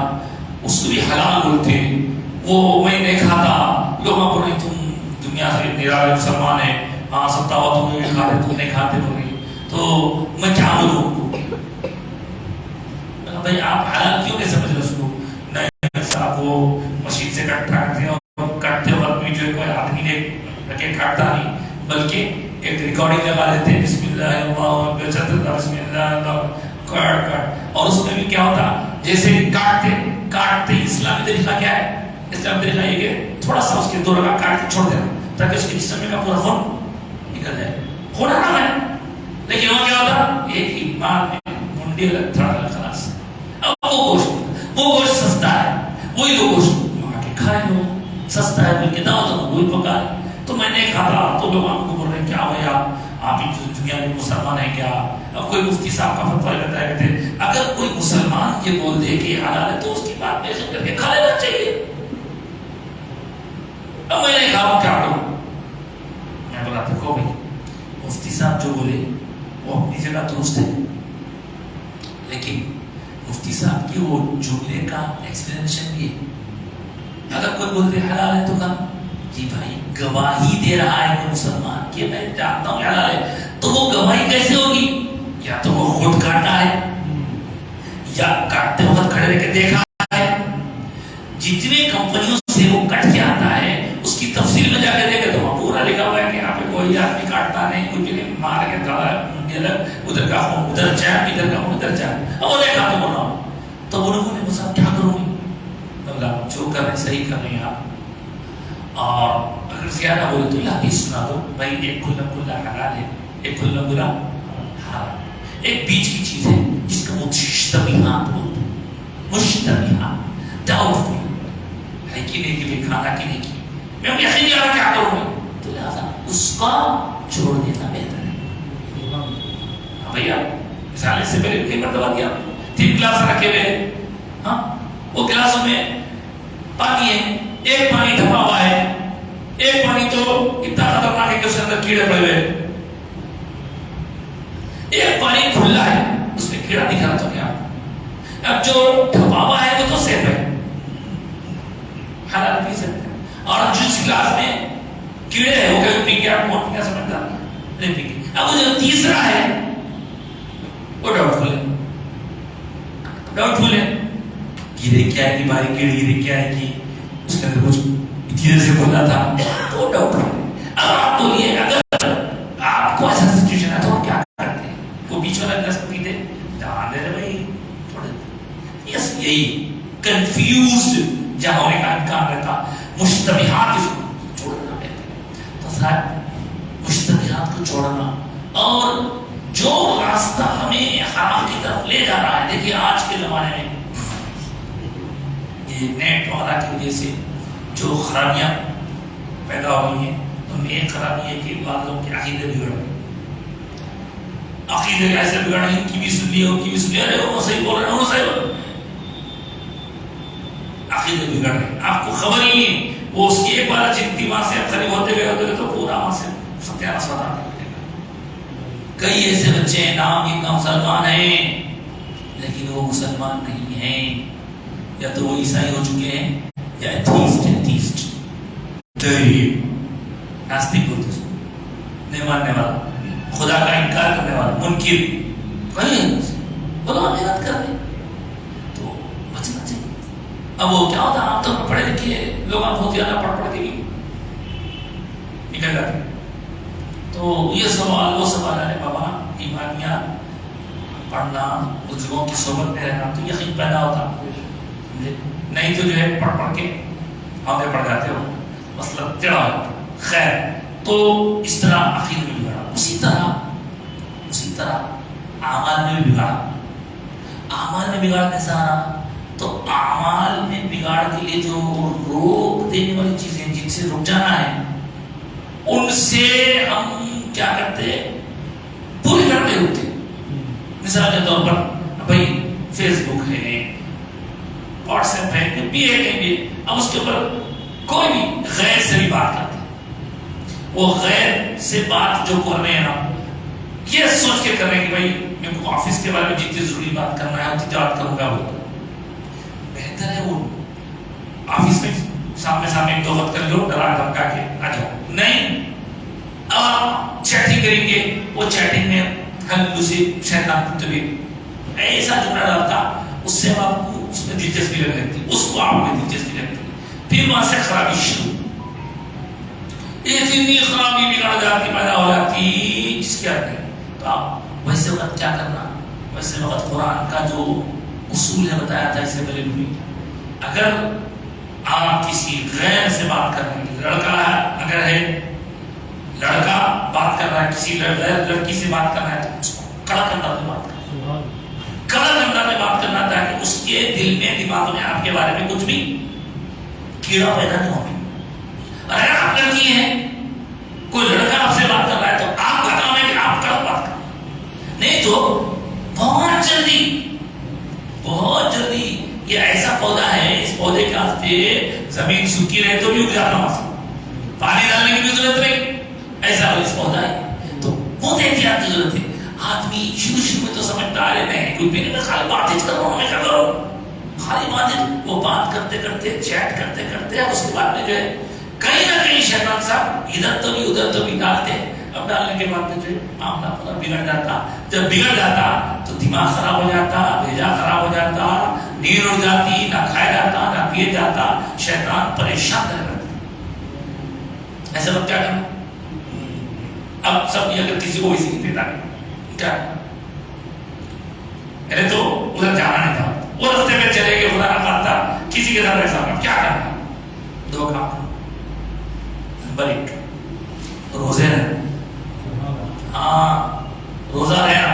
اس کو بھی حلال بولتے، وہ میں نے کھاتا، لوگوں کو نہیں تم دنیا سے نرالے مسلمان ہے، ہاں سب ہوا تم بھی کھا رہے تم نہیں کھاتے بولے، تو میں کیا بولوں؟ بھائی آپ حلال کیوں نہیں سمجھ رہے اس کو؟ نہیں صاحب وہ مشین سے کٹتا کرتے ہیں، اور کٹتے وقت بھی جو ہے کوئی آدمی نے رکھے کاٹتا نہیں، بلکہ ایک ریکارڈنگ لگا لیتے ہیں بسم اللہ اللہ بسم اللہ اللہ کاٹ، اور اس میں بھی کیا ہوتا جیسے کاٹتے اسلامی طریقہ کیا ہے؟ اسلامی طریقہ یہ کہ تھوڑا سا اس کے 2 رکعت کاٹ کے چھوڑ دینا تاکہ اس کے جسم کا پورا خون نکل جائے، خون آنا ہے، لیکن وہاں کیا ہوتا ایک ہی بار میں منڈی الگ تھوڑا الگ خلاص۔ اب وہ گوشت سستا ہے، وہی لوگ گوشت وہاں کے کھائے لو، سستا ہے بلکہ دعوت وہی پکا ہے، تو میں نے کھاتا تو لوگ ہم کو بول رہے ہیں کیا بھائی آپ دنیا میں مسلمان ہیں کیا؟ اب کوئی مفتی صاحب کا فتویٰ کرتا ہے، کہتے ہیں اگر کوئی مسلمان یہ بول دے کہ حلال ہے تو اس کی بات میں کر کے کھا لینا چاہیے۔ اب میں نے کہا کیا کروں؟ میں بولا دیکھو بھائی مفتی صاحب جو بولے وہ اپنی جگہ درست ہے، لیکن مفتی صاحب کی وہ جملے کا ایکسپلینیشن بھی ہے، اگر کوئی بولتے حلال ہے تو کہا جی بھائی گواہی دے رہا ہے کوئی مسلمان کہ میں جانتا ہوں حلال ہے، تو وہ گواہی کیسے ہوگی؟ یا تو وہ خود کاٹا ہے یا کاٹتے وقت کھڑے رہ کے دیکھا ہے، جتنے کمپنیوں سے وہ کٹ کے آتا ہے اس کی تفصیل میں جا کے دیکھے تو وہاں پورا لکھا ہوا ہے کہ یہاں پہ کوئی آدمی کاٹتا نہیں، کوئی بھی نہیں، مار کے ادھر کا خون ادھر جائے، ادھر کا خون ادھر جائے، اب وہ دیکھا تو بولا تو وہ لوگوں نے مجھے کیا کروں گی؟ جو کر رہے صحیح کر رہے ہیں آپ، اور اگر زیادہ بولے تو یہ حدیث سنا دو بھائی ایک کھلا کھلا حلال ہے ایک کھلا کھلا حرام، ایک بیچ کی چیز ہے جس کا مشتبہات بولتے ہیں، مشتبہات ڈاؤٹ فل ہے کہ نہیں کہ بھائی کھانا کہ نہیں کی، میں یقین نہیں آ رہا کیا کروں گا، تو لہٰذا اس کا چھوڑ دینا بہتر ہے۔ ہاں بھیا مثال سے پہلے کئی مرتبہ دیا 3 گلاس رکھے ہوئے، ہاں وہ گلاسوں میں پانی ہے، ایک پانی ڈھپا ہوا ہے، ایک پانی تو اتنا خطرناک ہے کہ اس کے اندر کیڑے پڑے ہوئے، ایک پانی کھلا ہے اس میں کیڑا دکھ رہا تو کیا؟ اب جو ڈھپا ہوا ہے وہ تو سیف ہے، حلال پی سکتے ہیں، اور جس گلاس میں کیڑے ہیں وہ کہیں پی گیا کون پی سمجھتا نہیں پی گیا، اب وہ جو تیسرا ہے وہ ڈاؤٹ فل ہے، ڈاؤٹ فل ہے، گرے کیا ہے کہ بھائی کیڑے گرے کیا ہے کہ اس کے اندر کچھ اتنے سے بولا تھا تو ڈاؤٹ ہے۔ اب آپ بولیے اگر آپ کو ایسا سچویشن ہے تو آپ کیا کرتے ہیں؟ وہ بیچ والا گلاس پیتے جان دے رہے بھائی تھوڑے، یس یہی کنفیوزڈ جہاں ہونے کا امکان رہتا، مشتبہات اس کو چھوڑنا بہتر ہے۔ تو صاحب مشتبہات کو چھوڑنا، اور جو راستہ ہمیں حرام کی طرف لے جا رہا ہے، دیکھیے آج کے زمانے میں نیٹ وغیرہ کی وجہ سے جو خرابیاں پیدا ہوئی ہیں ان میں ایک خرابی ہے کہ بعض لوگوں کے عقیدے بگڑ گئے، عقیدے ایسے بگڑ رہے ہیں کہ بھی سن لیا کی بھی سن لیا، ارے وہ صحیح بول رہے ہیں وہ صحیح بول رہے ہیں، عقیدے بگڑ رہے ہیں، آپ کو خبر ہی نہیں، وہ اس کی ایک بار جنتی وہاں سے قریب ہوتے گئے تو پورا وہاں سے ستیاناش ہوتا ہے۔ کئی ایسے بچے ہیں نام ان کا مسلمان ہیں لیکن وہ مسلمان نہیں ہیں، یا تو وہ عیسائی ہو چکے ہیں یا ایتھیسٹ ناستک بولتے ہیں، نہیں ماننے والا، خدا کا انکار کرنے والا، منکر، بولو محنت کر رہے تو بچنا چاہیے۔ اب وہ کیا ہوتا ہے عام طور پر پڑھے لکھے لوگ آپ ہوتے ہیں پڑھ کے بھی نکل جاتے، تو یہ سوال وہ سوال ہے بابا ایمانیات پڑھنا، بزرگوں کی صحبت میں رہنا تو یقین پیدا ہوتا، نہیں تو جو ہے پڑھ کے آگے پڑھ جاتے ہو، مسئلہ ٹیڑھا ہوتا۔ خیر، تو اس طرح عقیدہ میں بگڑا، اسی طرح اعمال میں بھی بگاڑا، اعمال میں بگاڑ کیسا آنا؟ تو اعمال میں بگاڑ کے لیے جو روک دینے والی چیزیں جن سے رک جانا ہے ان سے ہم کیا کرتے؟ پوری کرتے ہوتے مثال کے طور پر بھائی فیس بک ہے، واٹس ایپ ہے، کوئی بھی ہے کہیں بھی، اب اس کے اوپر کوئی بھی غیر سے بھی بات کرتے ہیں، وہ غیر سے بات جو کر رہے ہیں نا، یہ سوچ کے کر رہے ہیں کہ بھائی میرے کو آفس کے بارے میں جتنی ضروری بات کرنا ہے اتنی بات کروں گا، وہ بہتر ہے وہ آفس میں سامنے ایک دو وقت کر لو، ڈرا دھمکا کے آ جاؤ، نہیں اب آپ چیٹنگ کریں گے، وہ چیٹنگ میں ہلکو سے شیطان تبیب ایسا جملہ ڈالتا، اس سے آپ کو اس میں دلچسپی لگ رہتی، اس کو آپ میں دلچسپی لگتی، پھر وہاں سے خرابی شروع، اتنی خرابی بگڑ جاتی، پیدا ہو جاتی جس کی حد نہیں۔ تو آپ ویسے وقت کیا کرنا، ویسے وقت قرآن کا جو اصول ہے بتایا تھا اس سے پہلے بھی، اگر آپ کسی غیر سے بات کر رہے ہیں، لڑکا ہے اگر ہے، لڑکا بات کر رہا ہے کسی غیر لڑکی سے بات کر رہا ہے، تو اس کو کڑا کرنا میں بات کرنا، کڑا کرنا میں بات کرنا تاکہ اس کے دل میں دماغ میں آپ کے بارے میں کچھ بھی کیڑا پیدا نہیں ہوگی۔ اگر آپ لڑکی ہیں، کوئی لڑکا آپ سے بات کر رہا ہے تو آپ کا کام ہے کہ آپ کڑا بات کرنا، نہیں تو بہت جلدی یہ ایسا پودا ہے، اس پودے کے واسطے زمین سوکھی رہے تو بھی اگ جانا، پانی ڈالنے کی بھی ضرورت نہیں، ایسا اس پودا ہے، تو بہت احتیاط کی ضرورت ہے۔ آدمی شروع میں تو سمجھتا ہے نہیں کوئی میرے میں خالی بات کر رہا ہوں، میں کر رہا ہوں خالی بات، وہ بات کرتے کرتے چیٹ کرتے کرتے اس کے بعد میں جو ہے کہیں نہ کہیں شیطان صاحب ادھر تو بھی ادھر تو بھی ڈالتے، اب ڈالنے کے بعد میں جو ہے معاملہ پورا بگڑ جاتا، جب بگڑ جاتا تو دماغ خراب ہو جاتا، بھیجا خراب ہو جاتا، نیند اڑ جاتی، نہ کھایا جاتا نہ پیے جاتا، شیطان پریشان کر رہتا۔ ایسا وقت کیا کرنا؟ اب سب یہ اگر کسی کو اسی کی پیدا کیا پہلے تو ادھر جانا نہیں تھا، وہ رستے میں چلے گئے، خدا نہ خواستہ کسی کے ساتھ ایسا کیا کرنا؟ دو کام کرنا، نمبر ایک روزے رہنا، ہاں روزہ رہنا،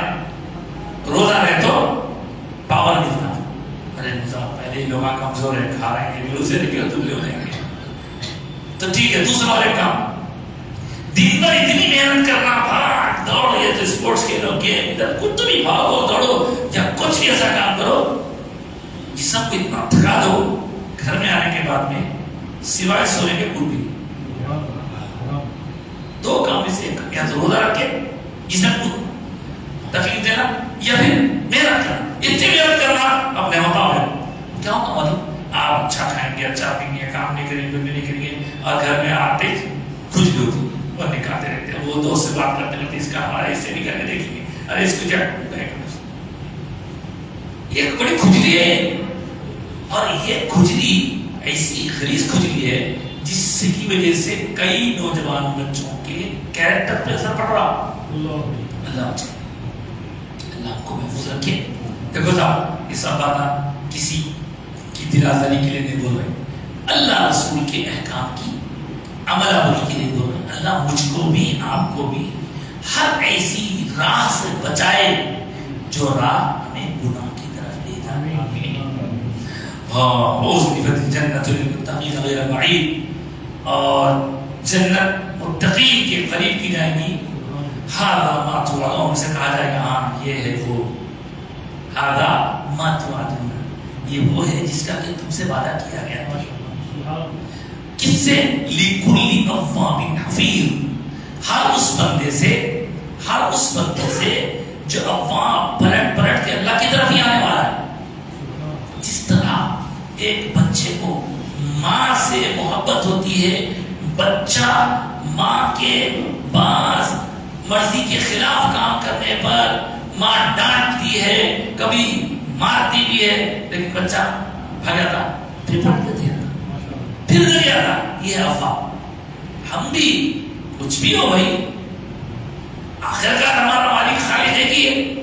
روزہ رہے تو پاور ملتا، ارے پہلے لوگ کمزور ہے، کھا رہے ہیں، روزے نکل دبلے ہو جائیں گے، تو ٹھیک ہے۔ دوسرا والا کام، دن بھر اتنی محنت کرنا، بھاگ دوڑ، یہ تو اسپورٹس کے لوگ گیم ادھر کچھ بھی بھاگو دوڑو یا کچھ بھی ایسا کام کرو جسم کو اتنا تھکا دو، گھر میں آنے کے بعد میں سوائے سونے کے کچھ بھی دو کام میں سے یا تو روزہ رکھ کے جسم کو تکلیف دینا یا پھر محنت کرنا، اتنی محنت کرنا اپنے مقام ہے کیا ہوگا، مطلب آپ اچھا کھائیں گے، اچھا پئیں گے، کام نہیں کریں گے، نہیں کریں گے، اور گھر میں آتے کھجلی ہوتی اور نکالتے رہتے ہیں، وہ دوست سے بات کرتے رہتے، اس کا ہمارا اس سے بھی کر کے دیکھیں گے، ارے اس کو کیا یہ ایک بڑی کھجلی ہے، اور یہ کھجلی ایسی خریز کھجلی ہے جس کی وجہ سے کئی نوجوان بچوں کے کیریکٹر پہ اثر پڑ رہا۔ اللہ کو محفوظ رکھے۔ دیکھو صاحب، اس بات کسی کی دل آزاری کے لیے نہیں بول رہے، اللہ رسول کے احکام کی عمل آوری کے لیے بول رہے۔ اللہ مجھ کو بھی آپ کو بھی ہر ایسی راہ سے بچائے جو راہ ہمیں گناہ کی طرف لے جانے میں، وَأُزْلِفَتِ الْجَنَّةُ لِلْمُتَّقِينَ غَيْرَ بَعِيدٍ، اور جنت متقین کے قریب کی جائے گی۔ هَذَا مَا تُوعَدُونَ، سے کہا جائے گا ہاں یہ ہے وہ، هَذَا مَا تُوعَدُونَ، یہ وہ ہے جس کا کہ تم سے وعدہ کیا گیا۔ کس سے؟ لِكُلِّ أَوَّابٍ حَفِيظٍ، ہر اس بندے سے، ہر اس بندے سے جو اواب پلٹ کے اللہ کی طرف ہی آنے والا ہے۔ جس طرح ایک بچے کو ماں سے محبت ہوتی ہے، بچہ ماں کے بعض مرضی کے خلاف کام کرنے پر ماں ڈانٹتی ہے، کبھی مارتی بھی ہے، لیکن بچہ بھاگ جاتا، پھر پڑھ دیتی ہے، پھر گر جاتا۔ یہ افواہ، ہم بھی کچھ بھی ہو بھائی، آخرکار ہمارا مالک خالق ہے کہ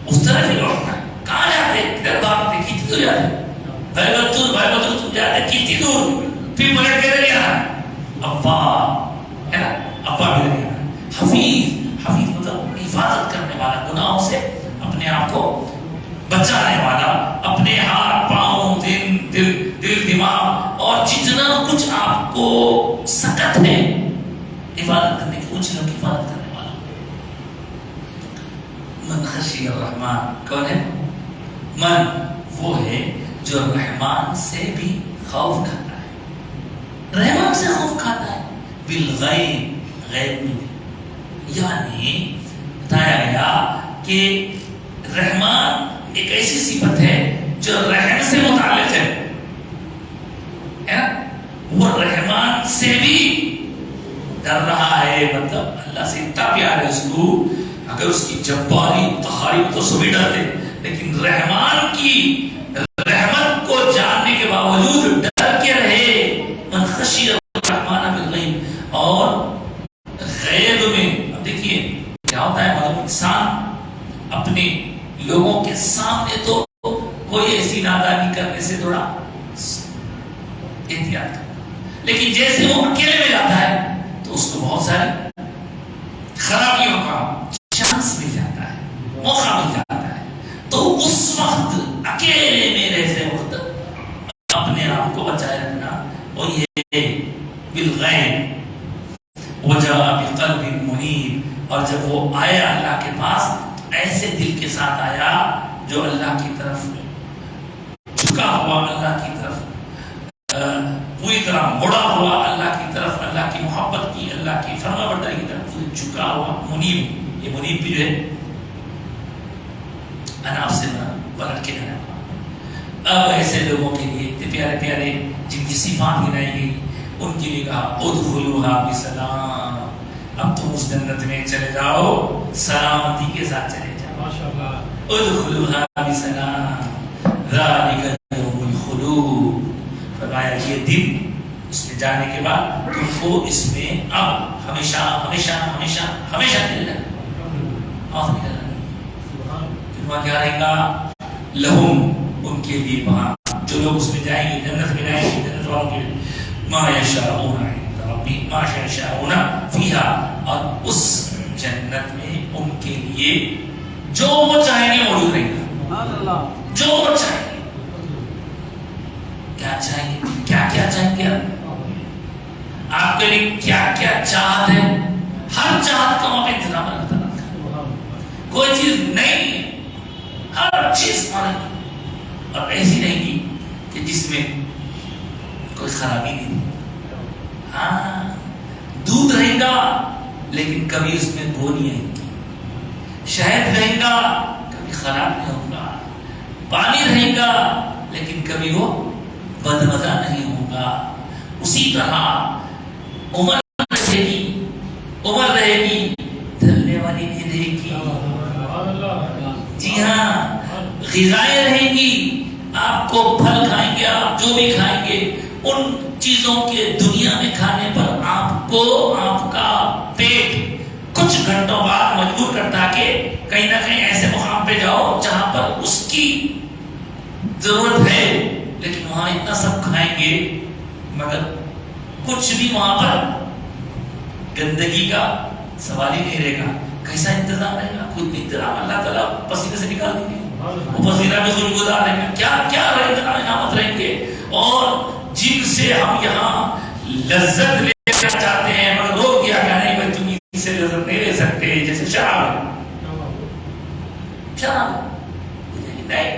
اس طرف ہی لوٹنا ہے۔ کہاں جاتے؟ کدھر بھاگتے؟ کتنی دور جاتے؟ بھائی تم جاتے کتنی دور، پھر پلٹ کے نہیں آنا۔ افواہ ہے نا، افواہ بھی نہیں آنا۔ حفیظ مطلب حفاظت کرنے والا، گناہوں سے اپنے آپ کو بچانے والا، اپنے ہاتھ پاؤں دل دماغ اور جتنا کچھ آپ کو سکت ہے حفاظت کرنے کی، ان چیزوں کی حفاظت کرنے والا۔ من خشی الرحمن کون ہے؟ من وہ ہے جو رحمان سے بھی خوف کھاتا ہے، رحمان سے خوف کھاتا ہے، بالغیب، غیب میں بھی. یعنی بتایا گیا کہ رحمان ایک ایسی صفت ہے جو رحم سے متعلق ہے، وہ رحمان سے بھی ڈر رہا ہے. مطلب اللہ سے اتنا پیار ہے اس کو، اگر اس کی جباری قہاری تو سبھی ڈرتے، لیکن رحمان کی رحمت کو جاننے کے باوجود ڈر کے رہے. من خشی الرحمن بالغیب. اور غیب میں اب دیکھیے کیا ہوتا ہے، مطلب انسان اپنے لوگوں کے سامنے تو کوئی ایسی نادانی کرنے سے تھوڑا احتیاط کرتا، لیکن جیسے وہ اکیلے میں جاتا ہے تو اس کو بہت ساری خرابیوں کا چانس مل جاتا ہے، موقع مل جاتا ہے. تو اس وقت اکیلے میں رہتے وقت اپنے آپ کو بچائے رکھنا، وہ یہ بالغیب. وجاء بقلب منیب. اور جب وہ آیا اللہ کے پاس ایسے دل کے ساتھ آیا جو اللہ کی طرف جھکا ہوا، اللہ کی طرف پوری طرح مڑا ہوا، اللہ کی طرف، اللہ کی محبت کی، اللہ کی فرما برداری کی طرف جھکا ہوا. منیب، یہ منیب بھی جو ہے اناف سے پلٹ کے جانا. اب ایسے لوگوں کے لیے اتنے پیارے پیارے جن کی صفات گنائی گئی، ان کے لیے کہا ادخلوها بسلام. اب تم اس جنت میں چلے جاؤ، سلامتی کے ساتھ چلے جاؤ. ماشاءاللہ. ادخلوها بسلام ذلک یوم الخلود. فرمایا یہ دن، اس میں جانے کے بعد تم کو اس میں اب ہمیشہ ہمیشہ ہمیشہ ہمیشہ مل جائے. اور کیا رہے گا؟ لہم، ان کے لیے وہاں جو لوگ اس میں جائیں گے، جنت میں جائیں گے، جنت والوں کے لیے ما یشاءون عند ربی ما یشاءون فیہا. اور اس جنت میں ان کے لیے جو وہ چاہیں گے موجود رہے گا. جو وہ چاہیں گے، کیا چاہیں گے، کیا کیا چاہیں گے آپ کے لیے، کیا کیا چاہت ہے، ہر چاہت کا وہاں پہ انتظام اللہ تعالیٰ کا. کوئی چیز نہیں، ہر چیز مانیں گی، اور ایسی رہے گی کہ جس میں کوئی خرابی نہیں. ہاں دودھ رہے گا لیکن کبھی اس میں بو نہیں آئے گی، شہد رہے گا کبھی خراب نہیں ہوگا، پانی رہے گا لیکن کبھی وہ بدمزہ نہیں ہوگا. اسی طرح عمر رہے گی، عمر رہے گی، ڈھلنے والی بھی رہے گی. جی ہاں، غذائیں رہیں گی، آپ کو پھل کھائیں گے، آپ جو بھی کھائیں گے ان چیزوں کے دنیا میں کھانے پر آپ کو آپ کا پیٹ کچھ گھنٹوں بعد مجبور کرتا کہ کہیں نہ کہیں ایسے مقام پہ جاؤ جہاں پر اس کی ضرورت ہے، لیکن وہاں اتنا سب کھائیں گے مگر کچھ بھی وہاں پر گندگی کا سوال ہی نہیں رہے گا. کیسا انتظام رہے گا؟ خود انتظام اللہ تعالیٰ پسینے سے نکال دیں گے، وہ پسینہ بھی خوشبودار رہیں گے. کیا کیا انعامات رہیں گے، اور جن سے ہم یہاں لذت لینا چاہتے ہیں مگر روک دیا گیا نہیں بھائی تم اس سے لذت نہیں لے سکتے. جیسے شراب نہیں،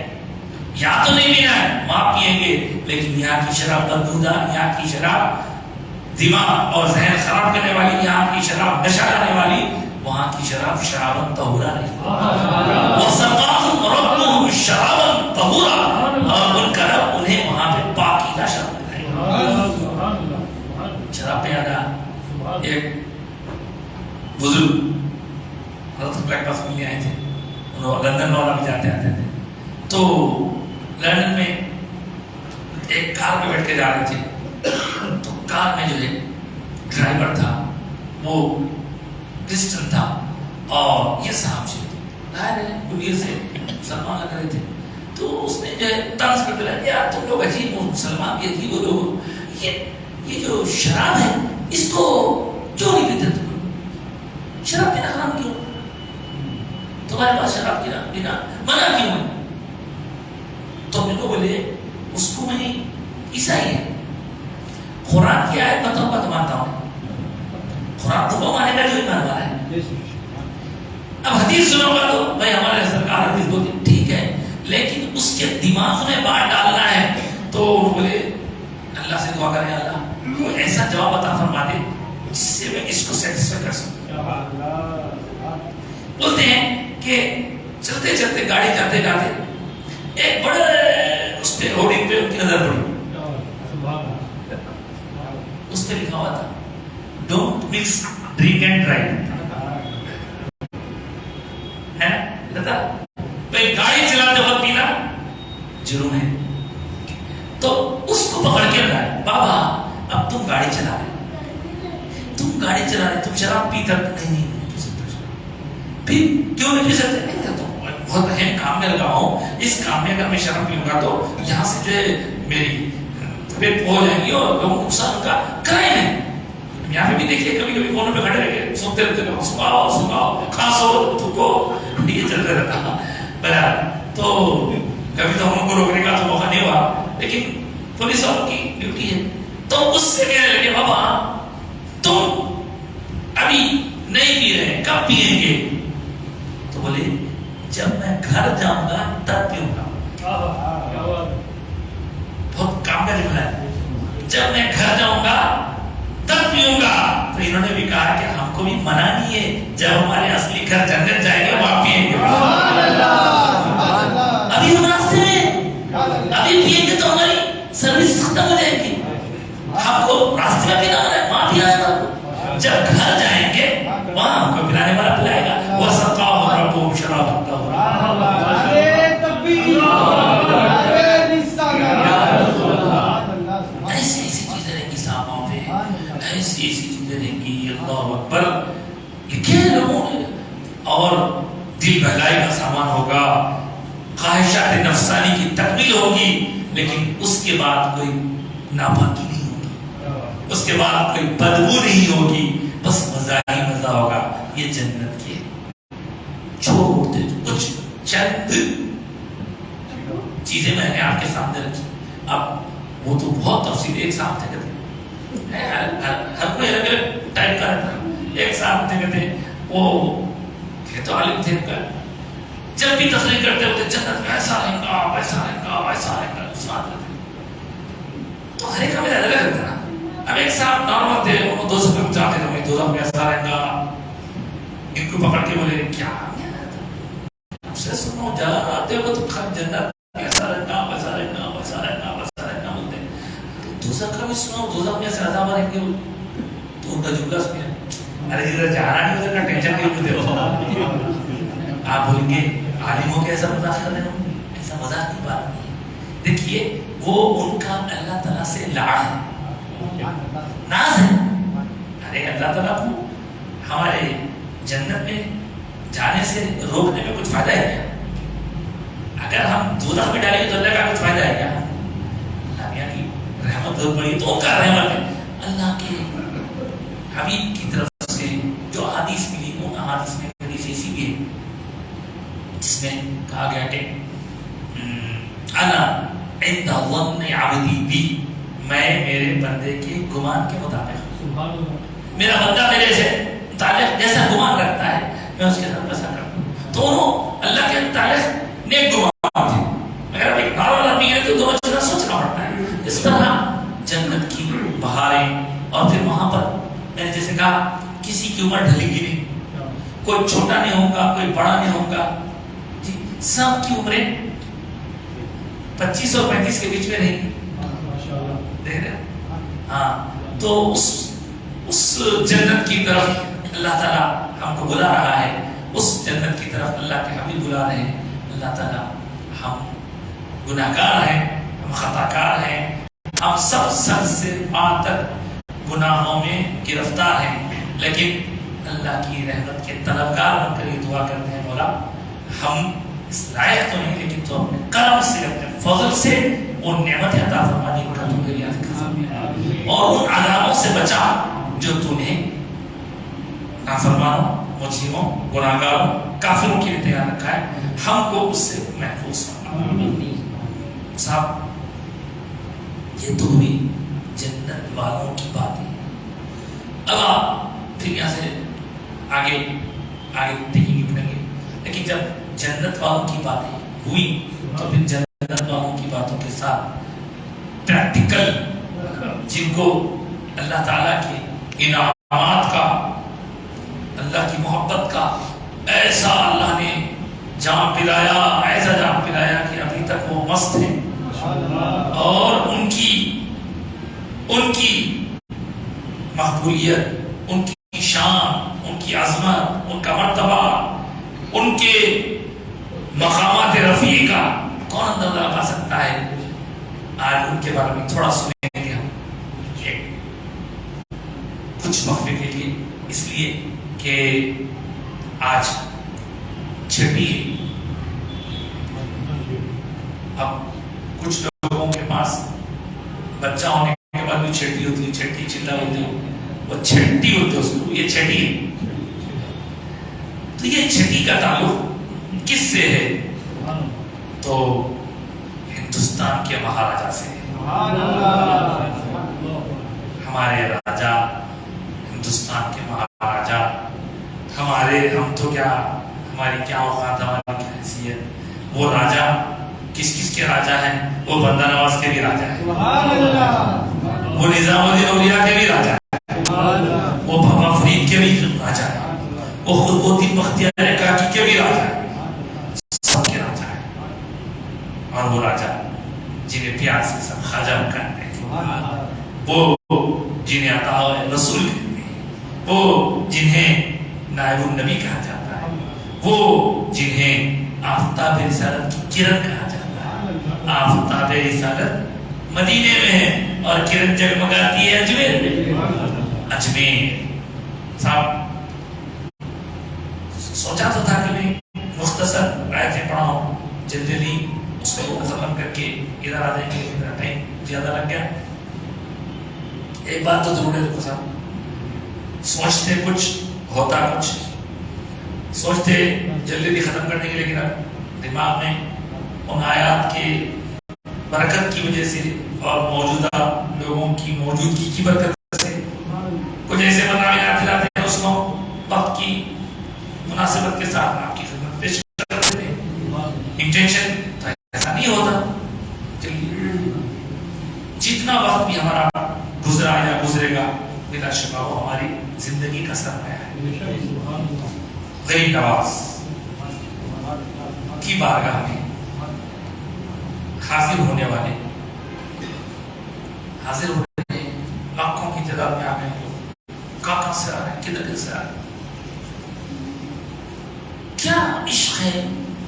یہاں تو نہیں پینا ہے، وہاں پیئیں گے، لیکن یہاں کی شراب بدبودار، یہاں کی شراب دماغ اور ذہن خراب کرنے والی، یہاں کی شراب نشہ لانے والی، وہاں کی شراب شرابن طہورا نہیں. وَسَقَاهُمْ رَبُّهُمْ شَرَابًا طَهُورًا. اور ان کا رب انہیں وہاں پہ پاکیزہ شراب دلائے. شراب پہ یاد ایک بزرگ حضرت بلیک پاس ملنے آئے تھے، انہوں لندن والا بھی جاتے آتے تھے، تو لندن میں ایک کار میں بیٹھ کے جا رہے تھے، تو کار میں جو ہے ڈرائیور تھا وہ کرسچن تھا، اور یہ صاحب سے ظاہر ہے کلیئر سے مسلمان لگ رہے تھے. تو اس نے جو ہے طنز کرتے رہا یار تم لوگ عجیب ہو، مسلمان بھی عجیب ہو لوگ، یہ جو شراب ہے اس کو جو نہیں پیتے تم لوگ، شراب پینا حرام کیوں، تمہارے پاس شراب پینا منع کیوں ہے؟ تو ہم لوگ بولے اس کو میں عیسائی ہے، قرآن کی آیت بتاؤں بات مانتا ہوں، قرآن تو وہ مانے گا جو ایمان والا ہے. اب حدیث سنو گا تو بھائی ہمارے سرکار حدیث بولتے ٹھیک ہے اس کے دماغ میں بات ڈالنا ہے تو بولے اللہ سے دعا کریں اللہ کوئی ایسا جواب عطا فرما دے جس سے میں اس کو سیٹسفائی کر سکوں. بولتے ہیں کہ چلتے چلتے گاڑی جاتے جاتے ایک بڑے اس پہ ہوڈنگ پہ ان کی نظر پڑی. اس پہ لکھا ہوا تھا don't mix drink and drive. ہے نا بھائی گاڑی چلاتے وقت پینا جرم ہے. تو اس کو پکڑ کے لگایا بابا اب تم گاڑی چلا رہے تم شراب پی کر نہیں پی سکتے. پھر کیوں نہیں پی سکتے؟ بہت اہم کام میں لگا ہوں, اس کام میں اگر میں شراب پیوں گا تو یہاں سے جو ہے میری طبیعت ہو جائے گی اور لوگوں کو نقصان کا کرائم ہے. یہاں پہ بھی دیکھیے کبھی کبھی کونوں پہ کھڑے رہے سنتے رہتے سناؤ کھانسو تھوکو یہ چلتا رہتا. تو کبھی تو ہم کو روکنے کا تو موقع نہیں ہوا, لیکن پولیس والوں کی ڈیوٹی ہے. تو اس سے کہنے لگے بابا تم ابھی نہیں پی رہے کب پیئیں گے؟ تو بولے جب میں گھر جاؤں گا تب پیوں گا. بہت کام کا لکھا ہے جب میں گھر جاؤں گا تب پیوں گا. تو انہوں نے بھی کہا کہ ہم کو بھی منع نہیں ہے, جب ہمارے اصلی گھر جنت جائیں گے وہاں پیئیں گے. ابھی ہم راستے میں ابھی پیئیں گے تو ہماری سروس ختم ہو جائے گی. ہم کو راستے میں پینا ہے وہاں پیا ہے. جب گھر جائیں گے وہاں ہم کو پلانے والا پلائے گا. وہ سقاهم ربهم شرابا طهورا. ایسی چیزیں رہیں گی صحابہ پہ, ایسی چیزیں رہیں گی. اللہ اکبر. لکھے لوگوں نے اور دل بہلائی کا سامان ہوگا, خواہشات نفسانی کی تکمیل ہوگی, لیکن اس کے بعد کوئی ناپاکی نہیں ہوگی, اس کے بعد کوئی بدبو نہیں ہوگی, بس مزہ ہی مزہ ہوگا. یہ جنت کی چھوٹے کچھ چند چیزیں میں نے آپ کے سامنے رکھی. اب وہ تو بہت تفصیل ایک ساتھ تھے کہتے ہر کوئی الگ الگ ٹائپ کا رہتا. ایک ساتھ تھے کہتے وہ تو عالم تھے, جب بھی تقریر کرتے ہوتے جنت میں ایسا رہیں گا ویسا رہیں گا ویسا رہیں گا ساتھ رہتے. تو ہر ایک کا میرا الگ رہتا نا. اب ایک صاحب نارمل تھے, وہ 200 پہ جاتے تھے, وہی 200 میں ایسا رہیں گا. ان کو پکڑ کے بولے کیا آپ سے سنو جاتے ہو تو جنت ایسا رہیں گا ویسا رہیں گا ویسا رہیں گا ویسا رہیں گا بولتے. 200 کا بھی سنو 200 میں ایسے عذاب رہیں گے. تو ان کا جملہ سنیا ارے جدھر جانا نہیں ادھر کا ٹینشن نہیں ہوتے ہو. آپ بولیں گے عالموں کے ایسا مذاق کر رہے ہو, ایسا مذاق کی بات نہیں. دیکھیے وہ ان کا اللہ تعالیٰ سے لاڑ ہے, ناز ہے. ارے اللہ تعالیٰ کو ہمارے جنت میں جانے سے روکنے میں کچھ فائدہ ہے کیا؟ اگر ہم دوزخ میں ڈالیں گے تو اللہ کا کچھ فائدہ ہے کیا؟ اللہ میاں کی رحمت بہت بڑی, تو ان کا رحمت ہے. اللہ کے حبیب کی طرف سے جو حدیث ملی, ان حدیث میں حدیث ایسی بھی ہے جس میں کہا گیا کہ انا عند ظن عبدی بی, میں میرے بندے کے گمان کے مطابق, میرا بندہ میرے سے متعلق جیسا گمان رکھتا ہے میں اس کے ساتھ ویسا کرتا ہوں. دونوں اللہ کے متعلق نیک گمان تھے. اگر اب ایک نارمل آدمی ہے تو دونوں چیزیں سوچنا پڑتا ہے. اس طرح جنت کی بہاریں, اور پھر وہاں پر میں نے جیسے کہا کسی کی عمر ڈھلے گی نہیں, کوئی چھوٹا نہیں ہوگا کوئی بڑا نہیں ہوگا, جی سب کی عمریں 25 اور 35 کے بیچ میں رہیں گی. دیکھ رہے ہیں ہاں. تو اس جنت کی طرف اللہ تعالیٰ ہم کو بلا رہا ہے, اس جنت کی طرف اللہ کے حبیب بلا رہے ہیں. اللہ تعالیٰ ہم گناہگار ہیں, ہم خطا کار ہیں, ہم سب سر سے پاں تک گناہوں میں گرفتار ہیں, لیکن اللہ کی رحمت کے طلبگار بن کر یہ دعا کرتے ہیں مولا ہم اس لائق تو نہیں, لیکن تو اپنے کرم سے اپنے فضل سے وہ نعمت عطا فرما دی کا تو میری یاد کر, اور ان عذابوں سے بچا جو تو نے نافرمانوں, مجرموں, گناہگاروں, کافروں کے لیے تیار رکھا ہے. ہم کو اس سے محفوظ فرما. صاحب یہ تو ہوئی جنت والوں کی باتیں. اب آپ پھر یہاں سے آگے دیکھیں گے, لیکن جب جنت والوں کی باتیں ہوئی تو پھر جنت والوں کی باتوں کے ساتھ پریکٹیکل جن کو اللہ تعالیٰ کے انعامات کا، اللہ کی محبت کا ایسا اللہ نے جام پلایا، ایسا جام پلایا کہ ابھی تک وہ مست ہیں، اور ان کی مقبولیت، ان کی شان، ان کی عظمت، ان کا مرتبہ، ان کے مقامات رفیع کا کون اندازہ لگا سکتا ہے؟ آج ان کے بارے میں تھوڑا سنیں گے ہم کچھ وقفے کے لیے، اس لیے کہ آج چھٹی ہے۔ اب کچھ لوگوں کے پاس بچہ ہونے کے بعد بھی چھٹی ہوتی ہے، چھٹی چلا ہوتی ہے، وہ چھٹی ہوتی ہے، اس کو یہ چھٹی ہے۔ تو یہ چھٹی کا تعلق کس سے ہے؟ تو ہندوستان کے مہاراجا سے ہے۔ ہمارے راجا، ہندوستان کے مہاراجا، ہم تو کیا، ہماری کیا اوقات، ہماری کیا حیثیت۔ وہ راجا کس کے راجا ہیں؟ وہ بندہ نواز کے بھی راجا ہیں، وہ نظام الدین اولیاء کے بھی راجا ہیں، وہ بابا فرید کے بھی راجا ہیں، وہ خود بختیار کاکی کے بھی راجا ہیں، سب کے راجا ہیں۔ اور وہ راجا جنہیں پیار سے سب خواجہ کہتے ہیں، وہ جنہیں عطا رسول کہتے ہیں، وہ جنہیں نائب النبی کہا جاتا ہے، وہ جنہیں آفتاب رسالت کی کرن کہا جاتا ہے۔ آفتاب رسالت مدینے میں ہے اور کرن جگمگاتی ہے اجمیر میں۔ اجمیر صاحب سوچا تو تھا کہ میں مختصر آیتیں پڑھا ہوں، جلدی اس کو ختم کر کے ادھر آ جائیں گے، ٹائم زیادہ لگ گیا۔ ایک بات تو ضرور ہے، دیکھو صاحب، سوچتے کچھ ہوتا کچھ، سوچتے جلدی ختم کرنے کے، لیکن اب دماغ میں ان آیات کے برکت کی وجہ سے اور موجودہ لوگوں کی موجودگی کی برکت سے کچھ ایسے برنامے کھلاتے ہیں، اس کو وقت کی مناسبت کے ساتھ آپ کی خدمت پیش کرتے ہیں۔ انٹینشن ایسا نہیں ہوتا، جتنا وقت بھی ہمارا گزرا یا گزرے گا، بلا شبہ وہ ہماری زندگی کا سرمایہ ہے۔ غریب نواز کی بارگاہ میں حاضر ہونے والے، حاضر ہونے لاکھوں کی تعداد میں آنے والے، کہاں سے آ رہے ہیں، کدھر سے آ رہے ہیں؟ کیا عشق ہے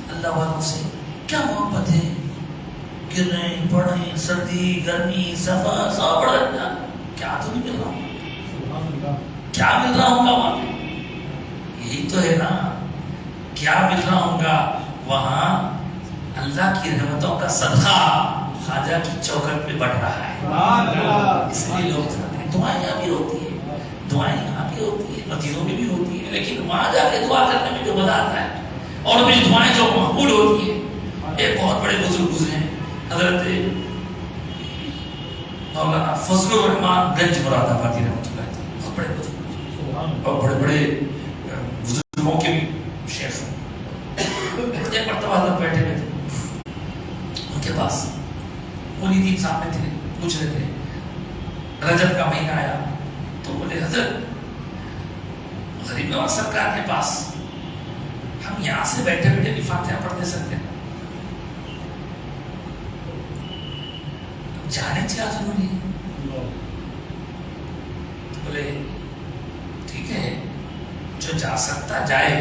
اللہ والوں سے، کیا محبت ہے، گریں پڑھیں، سردی گرمی سفر سب پڑ رہا، کیا تو نہیں مل رہا ہوں، کیا مل رہا ہوں گا وہاں پہ؟ یہی تو ہے نا، کیا مل رہا ہوں گا وہاں؟ اللہ کی رحمتوں کا صدقہ خواجہ کی چوکھٹ پہ بڑھ رہا ہے۔ اس لیے لوگ چاہتے ہیں، دعائیں یہاں بھی ہوتی ہے، دعائیں یہاں بھی ہوتی ہے، مسجدوں میں بھی ہوتی ہے، لیکن وہاں جا کے دعا کرنے میں جو مزہ آتا ہے، اور میری دعائیں جو مقبول ہوتی ہیں۔ ایک بہت بڑے بزرگ گزرے ہیں، حضرت مولانا فضل الرحمان گنج مراد آبادی رحمۃ اللہ علیہ، بہت بڑے بزرگ اور بڑے بڑے بزرگوں کے بھی شیخ ہیں۔ ایک مرتبہ حضرت بیٹھے ہوئے تھے، ان کے پاس مریدین سامنے تھے، پوچھ رہے تھے، رجب کا مہینہ آیا تو بولے حضرت غریب نواز سرکار کے پاس ہم یہاں سے بیٹھے بیٹھے بھی فاتحہ پڑھ دے سکتے ہیں، جانے کیا ضروری ہے؟ بولے ٹھیک ہے، جو جا سکتا جائے،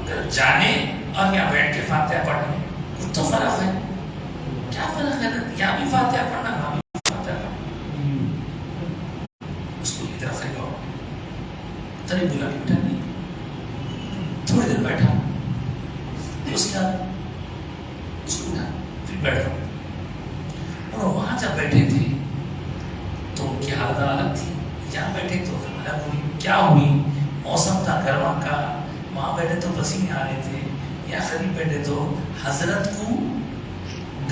اگر جانے اور یہاں بیٹھ کے فاتحہ پڑھنے میں کچھ تو فرق ہے، کیا فرق ہے؟ یہاں بھی فاتحہ پڑھنا، وہاں بھی فاتحہ پڑھنا، اس کو ادھر سے کہو تری بلا کے بیٹھا نہیں، تھوڑی دیر بیٹھا، اس کے بعد اس کو اٹھا، پھر بیٹھ رہا، اور وہاں جب بیٹھے تھے تو ان کی حالت الگ تھی، یہاں بیٹھے تو الگ ہوئی۔ کیا ہوئی؟ موسم تھا گرما کا، وہاں بیٹھے تو پسینے آ رہے تھے، یہاں قریب بیٹھے تو حضرت کو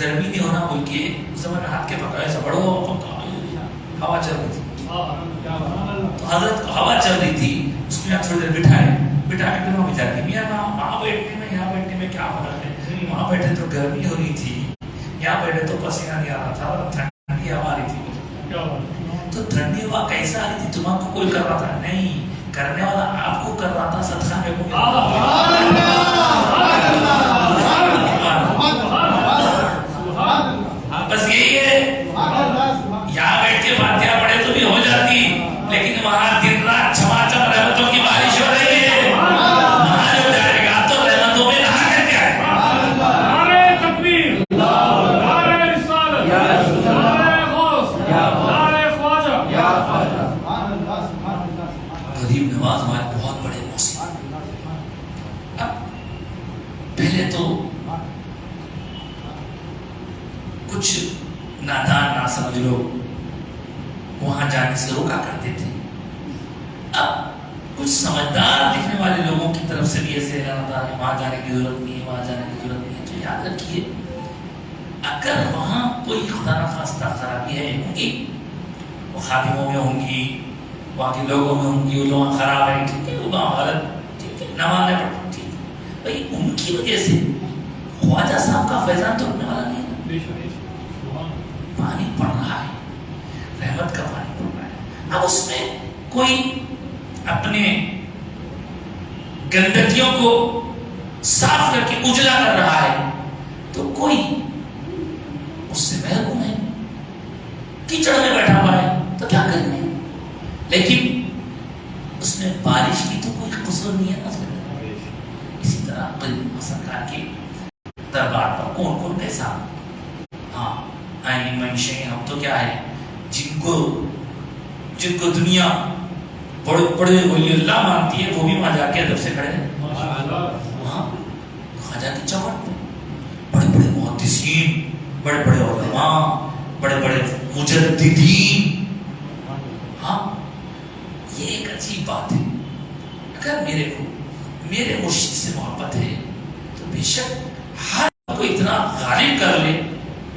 گرمی نہیں ہونا بول کے اس زمانے میں ہاتھ کے پکڑے سے بڑو ہوا چل رہی تھی، تو حضرت کو ہوا چل رہی تھی، اس کو یہاں تھوڑی دیر بٹھا کے پھر وہاں جا کے میاں وہاں بیٹھنے میں یہاں بیٹھنے میں کیا فرق ہے؟ کبھی وہاں بیٹھے تو گرمی ہو رہی تھی، یہاں بیٹھے تو پسینہ نہیں آ رہا تھا، ٹھنڈی ہوا آ رہی تھی. تو ٹھنڈی ہوا کیسا آ رہی تھی؟ تمہارا کو کوئی کر رہا تھا؟ نہیں، کرنے والا آپ کو کر رہا تھا، صدقہ میں کو. بس یہی ہے، یہاں بیٹھ کے فاتحہ پڑھے تو بھی ہو جاتی، لیکن وہاں دن رات چھماچم رحمتوں کی بارش ہو رہی ہے. وہاں جو جائے گا تو رحمتوں میں نہا کر کے آئے گا. نعرہ تکبیر، نعرہ رسالت، نعرہ غوث، نعرہ خواجہ. غریب نواز ہمارے بہت بڑے موسیقی. اب پہلے تو کچھ نادان نہ سمجھ لو وہاں جانے سے روکا کرتے تھے. اب کچھ سمجھدار دکھنے والے لوگوں کی طرف سے بھی ایسے اعلان ہوتا ہے وہاں جانے کی ضرورت نہیں ہے، وہاں جانے کی ضرورت نہیں ہے. تو یاد رکھیے، اگر وہاں کوئی خدا نخواستہ خرابی ہے ہوں گی، وہ خادموں میں ہوں گی، وہاں کے لوگوں میں ہوں گی، وہ لوگ خراب ہیں، ٹھیک ہے، وہ لوگ غلط، ٹھیک ہے، نہ ماننے پڑتے، ٹھیک ہے بھائی. ان کی وجہ سے خواجہ صاحب کا فیضان تو رکنے والا نہیں ہے. پانی پڑ رہا ہے، رحمت کا پانی پڑ رہا ہے. اب اس میں کوئی اپنے گندگیوں کو صاف کر کے اجلا کر رہا ہے تو کوئی اس سے محروم ہے، کیچڑ میں بیٹھا ہوا ہے تو کیا کریں گے. لیکن اس میں بارش کی تو کوئی قصور نہیں ہے نا. اسی طرح قریب سرکار کے دربار پر کون کون کیسا، ہاں آئین منشیں ہم تو کیا ہے، جن کو دنیا بڑے بڑے ولی اللہ مانتی ہے وہ بھی وہاں جا کے ادب سے کھڑے ہیں. وہاں خواجہ کی چوکٹ پہ بڑے بڑے محدثین، بڑے بڑے علماء، بڑے بڑے مجددین. ہاں یہ ایک عجیب بات ہے. اگر میرے مرشد سے محبت ہے تو بے شک ہر کو اتنا غالب کر لے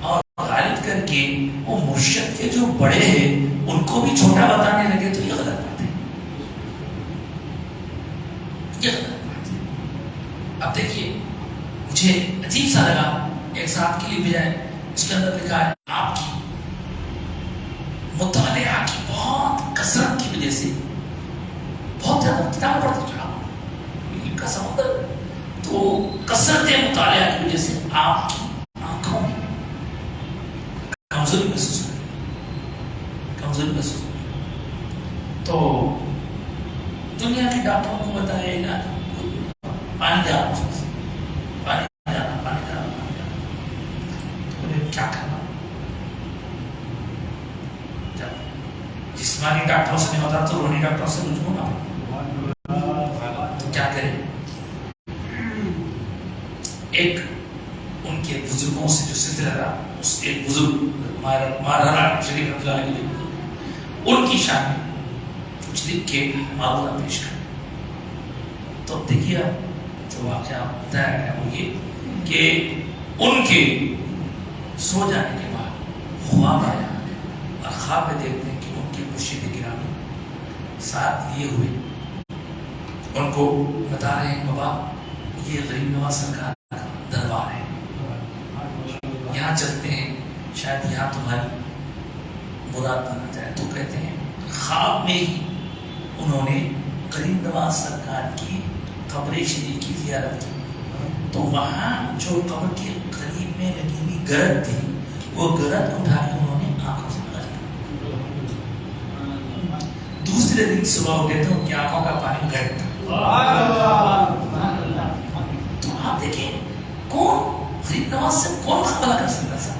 اور غالب کر کے وہ مرشد کے جو بڑے ہیں ان کو بھی چھوٹا بتانے لگے تو یہ غلط بات ہے، یہ غلط بات ہے. اب دیکھیے مجھے عجیب سا لگا ایک صاحب کے لیے بجائے اس کے اندر لکھا ہے آپ کی مطالعہ کی بہت کثرت کی وجہ سے بہت زیادہ کتاب پڑھتے چلا کا سمندر، تو کثرت مطالعہ کی وجہ سے آپ کی آنکھوں میں کمزوری محسوس ہوئی. تو دنیا کے ڈاکٹروں کو بتایا علاج پانی جا کیا کرنا. جسمانی ڈاکٹروں سے نہیں ہوتا تو روحانی ڈاکٹروں سے رجوع ہونا. تو کیا کریں؟ ایک ان کے بزرگوں سے جو سلسلہ رہا، اس ایک بزرگ مہارانا شریف رحمۃ اللہ علیہ ان کی شان میں کچھ لکھ کے معروضہ پیش کریں. تو اب دیکھیے جو واقعہ بتایا گیا وہ یہ کہ ان کے سو جانے کے بعد خواب آیا اور خواب میں دیکھتے ہیں کہ ان کے مرشد گرامی ساتھ لیے ہوئے ان کو بتا رہے ہیں بابا یہ غریب نواز سرکار کا دربار ہے، یہاں چلتے ہیں، شاید یہاں تمہاری مراد بنا جائے. تو کہتے ہیں خواب میں ہی انہوں نے غریب نواز سرکار کی قبر شریف کی زیارت کی. تو وہاں جو قبر کے قریب میں لگی ہوئی گرد تھی وہ گرد اٹھا کے انہوں نے آنکھوں سے لگا لیا. دوسرے دن صبح اٹھے تو ان کی آنکھوں کا پانی گرد تھا. تو آپ دیکھیں کون غریب نواز سے کون قبلہ کر سکتا تھا؟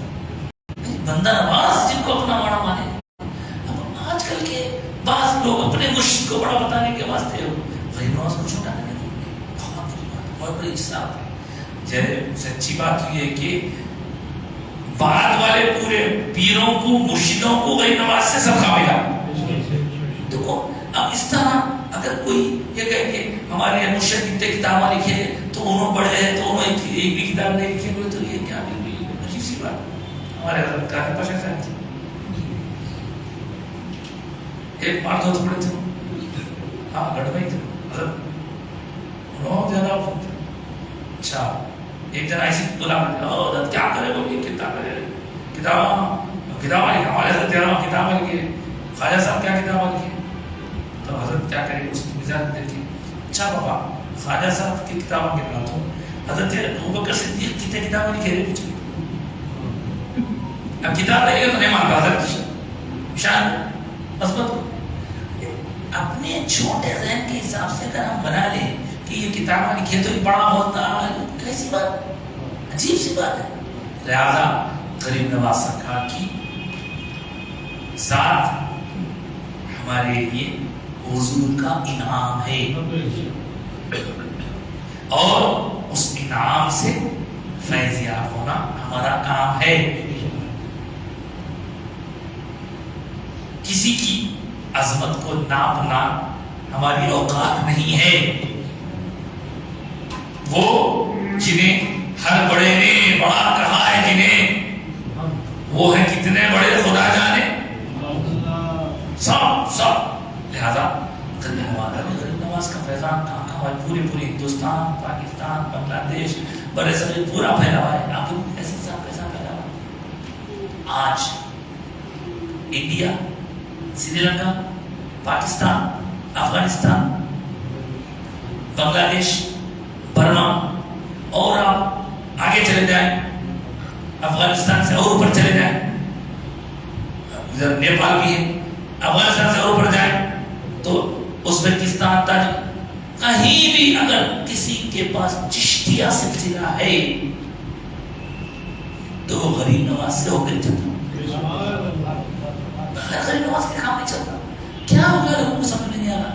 بندہ نواز جن کو اپنا بڑا مانے. اب آج کل کے بعض لوگ اپنے مرشد کو بڑا بتانے کے واسطے غریب نواز کو چھوٹا کرنے کو بہت بڑی اجتہاد ہے. سچی بات یہ ہے کہ بعد والے پورے پیروں کو مرشدوں کو غریب نواز سے سبقہ ملا. دیکھو اب اس طرح اگر کوئی یہ کہے کہ ہمارے مرشد اتنے کتابیں لکھے تو انہوں پڑھے ہیں تو انہوں ایک بھی کتاب نہیں لکھے ہوئے، تو یہ کیا بالکل عجیب سی بات. ہمارے حضرت کا پاشا صاحب تھے، ایک مرد ہوتے پڑے تھے، ہاں گڑھ میں تھے حضرت، انہوں زیادہ اچھا ایک جنا ایسی بلا حضرت کیا کرے بولیے کتاب لکھے ہمارے حضرت کتاب لکھے خواجہ صاحب کیا کتاب لکھے تو حضرت کیا کرے اس کی مزاج دیکھیے اچھا بابا خواجہ صاحب کی کتابیں گنا تو حضرت ابوبکر صدیق کی کتابیں لکھے رہے کچھ اب کتاب لکھے تو نہیں مانتا حضرت شان عظمت اپنے چھوٹے ذہن کے حساب سے اگر ہم بنا لیں کہ یہ کتاب لکھے تو بڑا ہوتا کیسی بات عجیب سی بات ہے. لہذا غریب نواز سرکار کی ذات ہمارے لیے حضور کا انعام ہے اور اس انعام سے فیض یاب ہونا ہمارا کام ہے. کسی کی عظمت کو ناپنا ہماری اوقات نہیں ہے. وہ جنہیں ہر بڑے نے بڑا کہا ہے جنہیں وہ ہے کتنے بڑے خدا جانے سب. لہذا غریب نواز کا فیضان کہاں پورے ہندوستان پاکستان بنگلہ دیش بڑے صغیر پورا پھیلا ہوا ہے. آپ کو کیسا پھیلا ہوا آج انڈیا سری لنکا پاکستان افغانستان بنگلہ دیش برما اور آپ آگے چلے جائیں افغانستان سے اور اوپر چلے جائیں ادھر نیپال بھی ہے افغانستان سے اور اوپر جائیں تو ازبکستان تاجک کہیں بھی اگر کسی کے پاس چشتیہ سلسلہ ہے تو وہ غریب نواز سے ہو کر چلتا غریب نواز کے کام نہیں چلتا. کیا ہوگا لوگوں کو سمجھ نہیں آ رہا.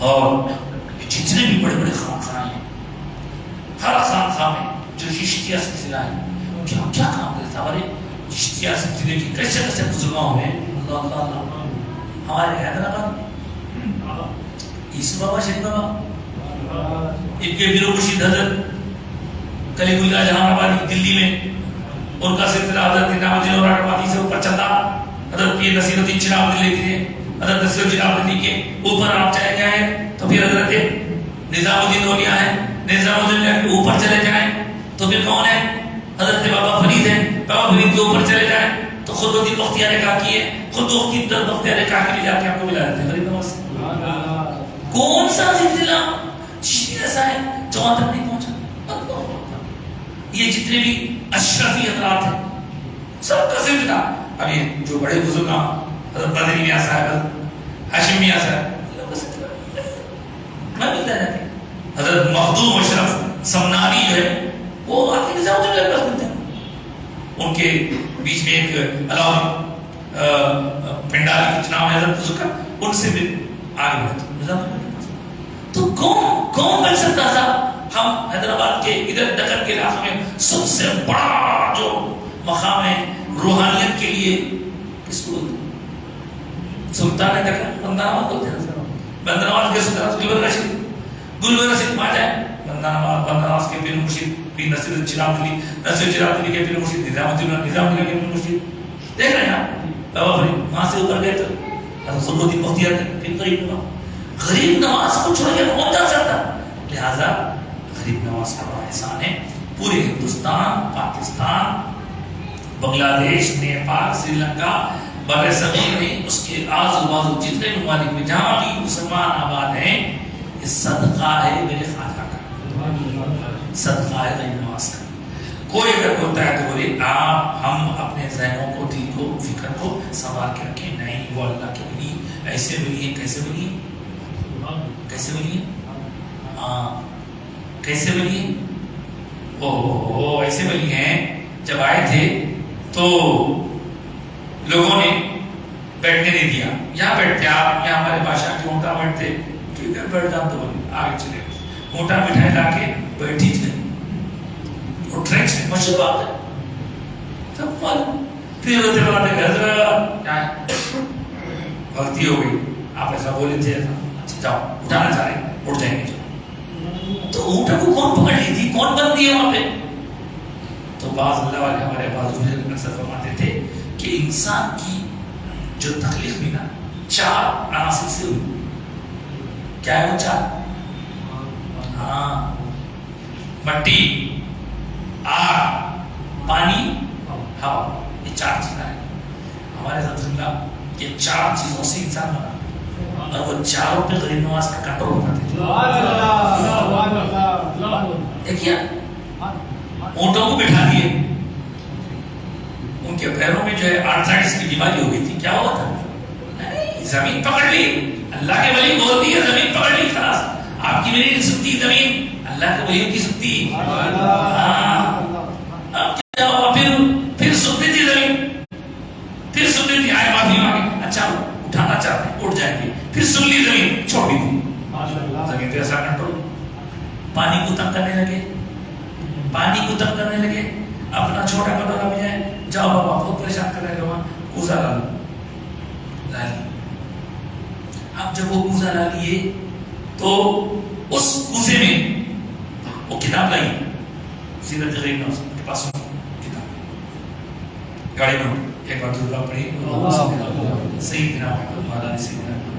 اور جتنے بھی بڑے خانقاہیں ہیں ہر خانقاہ میں جو چشتیہ سلسلہ ہے کیا کام کرتا ہے. ہمارے چشتیہ سلسلے کی کیسے بزرگوں میں اللہ ہمارے حیدرآباد عیسو بابا شریف بابا ان کے پیر مرشد حضرت کلیم اللہ جہاں آبادی دلی میں ان کا سلسلہ حضرت نظام الدین اور آبادی سے اوپر چلتا. حضرت پیر نصیر الدین چراغ دلی کے حضرت نصیر الدین چراغ دلی کے اوپر آپ چلے جائیں تو پھر حضرت نظام الدین اولیاء ہے. نظام الدین کے اوپر چلے جائیں تو پھر کون ہے حضرت بابا فرید ہے. بابا فرید کے اوپر چلے جائیں تو خود الدین بختیار کاکی ہے. خود الدین بختیار کاکی لے جا کے آپ کو ملا دیتے ہیں غریب نواز سے. کون سا سلسلہ ایسا ہے جو وہاں تک نہیں پہنچا. یہ جتنے بھی اشرفی حضرات ہیں سب کا سلسلہ اب یہ جو بڑے بزرگ حضرت بدری میاں صاحب ہاشم میاں صاحب میں ملتا جاتے حضرت مخدوم اشرف سمنانی جو ہے وہ آپ کے نظام الدین کے پاس ملتے ہیں. ان کے بیچ میں ایک علاوہ پنڈالی کچھ نام ہے حضرت بزرگ کا ان سے بھی آگے بڑھتے نظام الدین کے پاس. تو کون بن سکتا تھا. ہم حیدرآباد کے ادھر دکن کے علاقے میں سب سے بڑا جو مقام ہے روحانیت کے لیے کس کو بولتے ہیں سلطان دکن بندرآباد بولتے ہیں. بندرآباد کے سلطان گلبرگہ رشید آ جائے بندرآباد کے پیر مرشد پیر نصیر الدین چراغ دلی نصیر چراغ دلی کے پیر مرشد نظام الدین کے پیر مرشد دیکھ رہے ہیں آپ بابا فرید وہاں سے اوپر گئے تو خود الدین بختیار پھر غریب نواز کو چھوڑ کے کون جا سکتا. لہذا غریب نواز کا بڑا احسان ہے. پورے ہندوستان پاکستان بنگلہ دیش نیپال سری لنکا بر صغیر میں اس کے آزو بازو جتنے ممالک میں جہاں بھی مسلمان آباد ہیں یہ صدقہ ہے میرے خواجہ کا. صدقہ ہے غریب نواز کا. کوئی اگر بولتا ہے تو بولے آپ ہم اپنے ذہنوں کو دل کو فکر کو سنبھال کے رکھیں. نہیں وہ اللہ کے ولی ایسے ولی ہیں. کیسے ولی ہیں کیسے ولی ہیں کیسے ولی ہیں او ایسے ولی ہیں. جب آئے تھے تو لوگوں نے بیٹھنے نہیں دیا. یہاں بیٹھتے آپ یہاں ہمارے بادشاہ کے اونٹا بیٹھتے ادھر بیٹھ جاؤ تو آگے چلے اونٹا بٹھائے لا کے بیٹھی چلے اور ٹرین سے مشہور بات ہے تب معلوم پھر ہوتے بات ہے حضرت غلطی ہو گئی آپ ایسا بولے تھے اچھا جاؤ اٹھانا چاہ رہے اٹھ جائیں گے. تو اونٹا کو کون پکڑ لی تھی کون بند دیا وہاں پہ. تو بعض اللہ والے ہمارے بعض اکثر فرماتے تھے کہ انسان کی جو تخلیق بھی نا 4 عناصر سے ہوئی. کیا ہے وہ 4 مٹی آگ، پانی، ہوا، یہ چار چیزیں ہیں ہمارے حضرت یہ چار چیزوں سے انسان بنا اور وہ چاروں پہ غریب نواز کا کنٹرول کرتے تھے. دیکھیے اونٹوں کو بٹھا دیے، ان کے پیروں میں جو ہے آرتھرائٹس کی بیماری ہو گئی تھی. کیا ہوا تھا؟ زمین پکڑ لی. اللہ کے ولی بول دیا زمین پکڑ لی، خلاص آپ کی میری نہیں سنتی زمین، اللہ کے ولیوں کی سنتی. اب کیا ہوا؟ پھر سنتی تھی زمین، پھر سنتی تھی آئے معافی مانگے، اچھا اٹھانا چاہتے ہیں اٹھ جائیں گے، پھر سن لی زمین، چھوڑ دی تھی. زمین پہ ایسا کنٹرول. پانی کو تنگ کرنے لگے، پانی کو تنگ کرنے لگے، اپنا چھوٹا کٹورا بھی جائے، جاؤ بابا بہت پریشان کر رہے لوگ، کوزہ لا لی. اب جب وہ کوزہ لا لیے تو اس کوزے میں وہ کتاب لائی، سیرت غریب نواز کے پاس کتاب گاڑی میں ایک بار درود پڑھی سیدنا محمد والا سیدنا محمد.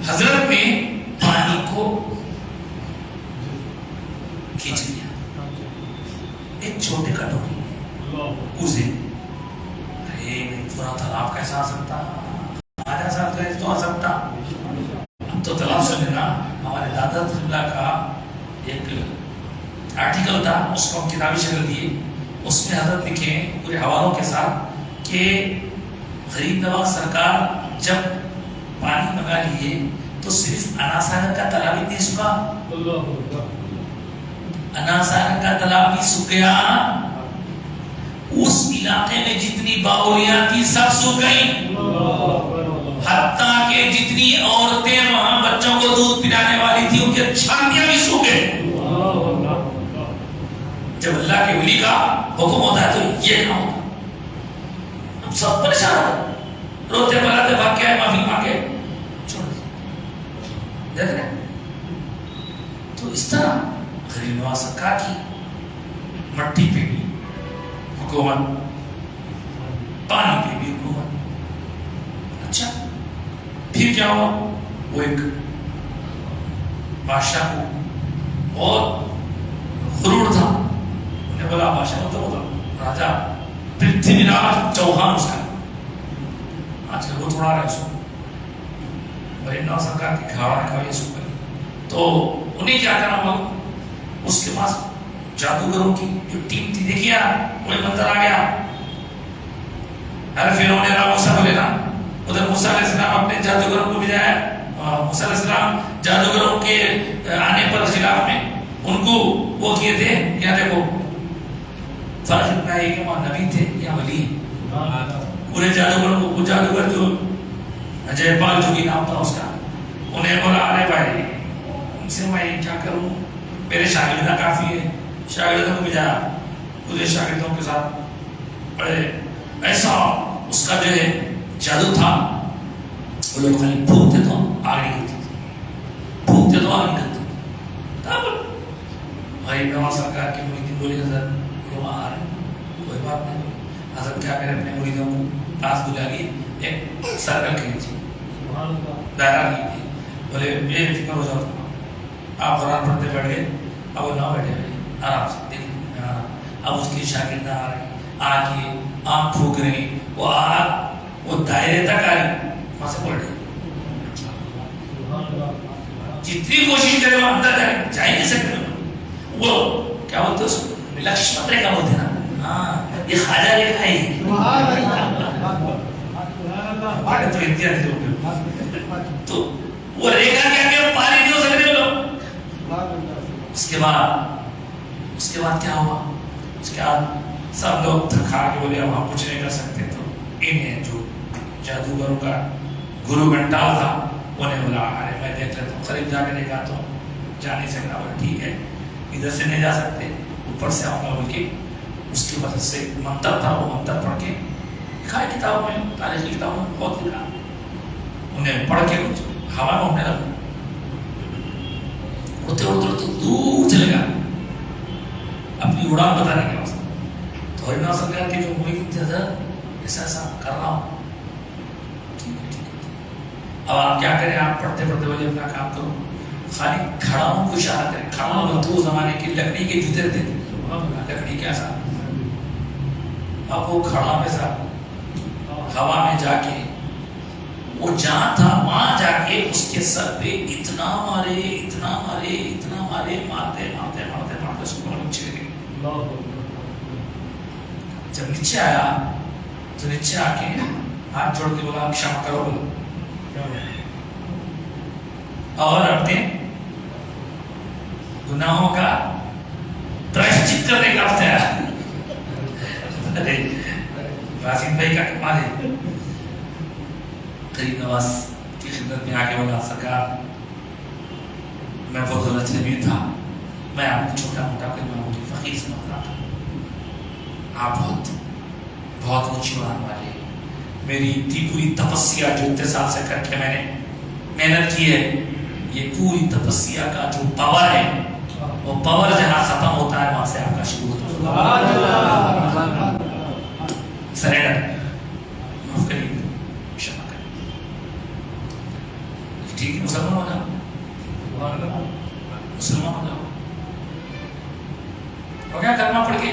حضرت نے پانی کو کھینچ لیا ایک چھوٹے کٹوری کوزے. پورا تالاب کیسا آ سکتا، آجا ساتھ گئے تو آ سکتا. اب تو تالاب سے لینا ہمارے دادا اللہ کا ایک آرٹیکل تھا، اس کو ہم کتابی شکل دیے. اس میں حضرت لکھے پورے حوالوں کے ساتھ کہ غریب نواز سرکار جب پانی منگا لیے تو صرف اناساگر کا تالاب ہی نہیں سکا، اناساگر کا تالاب بھی سوکھ گیا، اس علاقے میں جتنی باولیاں تھی سب سوکھ گئی، حتیٰ کہ جتنی عورتیں وہاں بچوں کو دودھ پلانے والی تھی ان کی چھاتیاں بھی سوکھ گئے. جب اللہ کے ولی کا حکم ہوتا ہے تو یہ کام ہوتا. ہم سب پریشان ہو روتے بلاتے بھاگ کے آئے معافی مانگے چھوڑ دیتے نا. تو اس طرح غریب نواز سرکار کی مٹی پہ بھی حکومت، پانی پہ بھی حکومت. اچھا پھر کیا ہوا؟ وہ ایک بادشاہ کو بہت غرور تھا، انہیں بولا بادشاہ کو تو ہوگا راجا پرتھوی راج چوہان اس کا، آج کل وہ تھوڑا رہا ہے اس کو غریب نواز سرکار کی گھرانے کا یہ سکر. تو انہیں کیا کرنا ہوا، اس کے پاس جادوگروں کی جو ٹیم تھی، دیکھیا کوئی منظر آ گیا، ہر فرعون نے موسیٰ کو لینا، ادھر موسیٰ علیہ السلام اپنے جادوگروں کو بھیجایا. موسیٰ علیہ السلام جادوگروں کے آنے پر خلاف میں ان کو وہ کیے تھے. کیا دیکھو فرق اتنا ہے کہ وہاں نبی تھے یا ولی. پورے جادوگروں کو، وہ جادوگر جو اجے پال جو بھی نام تھا اس کا، انہیں بولا ارے بھائی ان سے میں کیا کروں، میرے شاگردہ کافی ہے. شاگردوں کو بھیجایا، پورے شاگردوں کے ساتھ بڑے ایسا اس کا جو ہے جادو تھا، وہ لوگ خالی پھونکتے تو آگ نکلتی تھی، پھونکتے تو آگ نکلتی تھی. تب غریب نواز سرکار کے مریدین بولے حضرت لوگ آ رہے ہیں، کوئی بات نہیں. حضرت کیا کرے اپنے مریدوں کو پاس بلا لیے، ایک سرکل کھینچی، دائرہ لیے، بولے بے فکر ہو جاؤ، آپ قرآن پڑھتے بیٹھ گئے. اب وہ نہ بیٹھے ہوئے آرام سے دیکھ. اب اس کی شاگردہ آ رہی، آ کے آنکھ پھونک رہی، وہ آگ وہ دائرے تک آ رہی، وہاں سے پڑھ رہی. جتنی کوشش کرے وہ اندر جا ہی نہیں سکتے. وہ کیا بولتے اس کو لکشمن ریکھا بولتے نا، ہاں یہ خواجہ ریکھا ہے. تو امتیاز تو وہ ریکھا کیا کہ پانی نہیں ہو سکتے لوگ. اس کے بعد کیا ہوا؟ اس کے بعد سب لوگ تھکا کے بولے اب ہم کچھ نہیں کر سکتے. تو انہیں جو جادوگروں کا گرو گھنٹال تھا انہیں بولا ارے میں دیکھ لیتا ہوں، قریب جا کے دیکھا تو جا نہیں سکتا. بولا ٹھیک ہے ادھر سے نہیں جا سکتے، اوپر سے آؤں گا بول کے اس کی وجہ سے منتر تھا، وہ منتر پڑھ کے لکھا ہے کتابوں میں، تاریخی کتابوں میں بہت لکھا. انہیں پڑھ کے ہوا میں اڑنے لگا، اڑتے اڑتے اڑتے دور چلے گا اپنی اڑان بتانے کے واسطے. تو غریب نواز سرکار کے جو مرید تھے ایسا ایسا کر رہا ہوں. اب آپ کیا کریں، آپ پڑھتے پڑھتے بولے اپنا کام کرو، خالی کھڑاؤں کو اشارہ کریں. کھڑاؤں تو زمانے کی لکڑی کے جوتے رہتے تھے، لکڑی کیسا، اب وہ کھڑا میں سا ہوا میں جا کے وہ جہاں تھا وہاں جا کے اس کے سر پہ اتنا مارے اتنا مارے اتنا مارے، مارتے مارتے مارتے مارتے اس کو نیچے گئے. جب نیچے آیا تو نیچے آ کے ہاتھ جوڑ کے بولا کشما کرو اور اپنے گناہوں کا پراشچت کرنے کا وقت آیا. ارے واسم بھائی کا کمال ہے، غریب نواز کی خدمت میں آگے بولا سرکار میں بہت دولت نبی تھا، میں آپ کو چھوٹا موٹا کوئی معمولی فقیر سمجھتا تھا، آپ بہت بہت اونچی مران والے، میری اتنی پوری تپسیا جو اتنے سال سے کر کے میں نے محنت کی ہے، یہ پوری تپسیا کا جو پاور ہے وہ پاور جہاں ختم ہوتا ہے وہاں سے آپ کا شروع ہوتا ہے. سرینڈر معاف کریے، کشما کریے، ٹھیک ہے مسلمان ہو جاؤ، مسلمان ہو جاؤ. اور کیا کرنا پڑ کے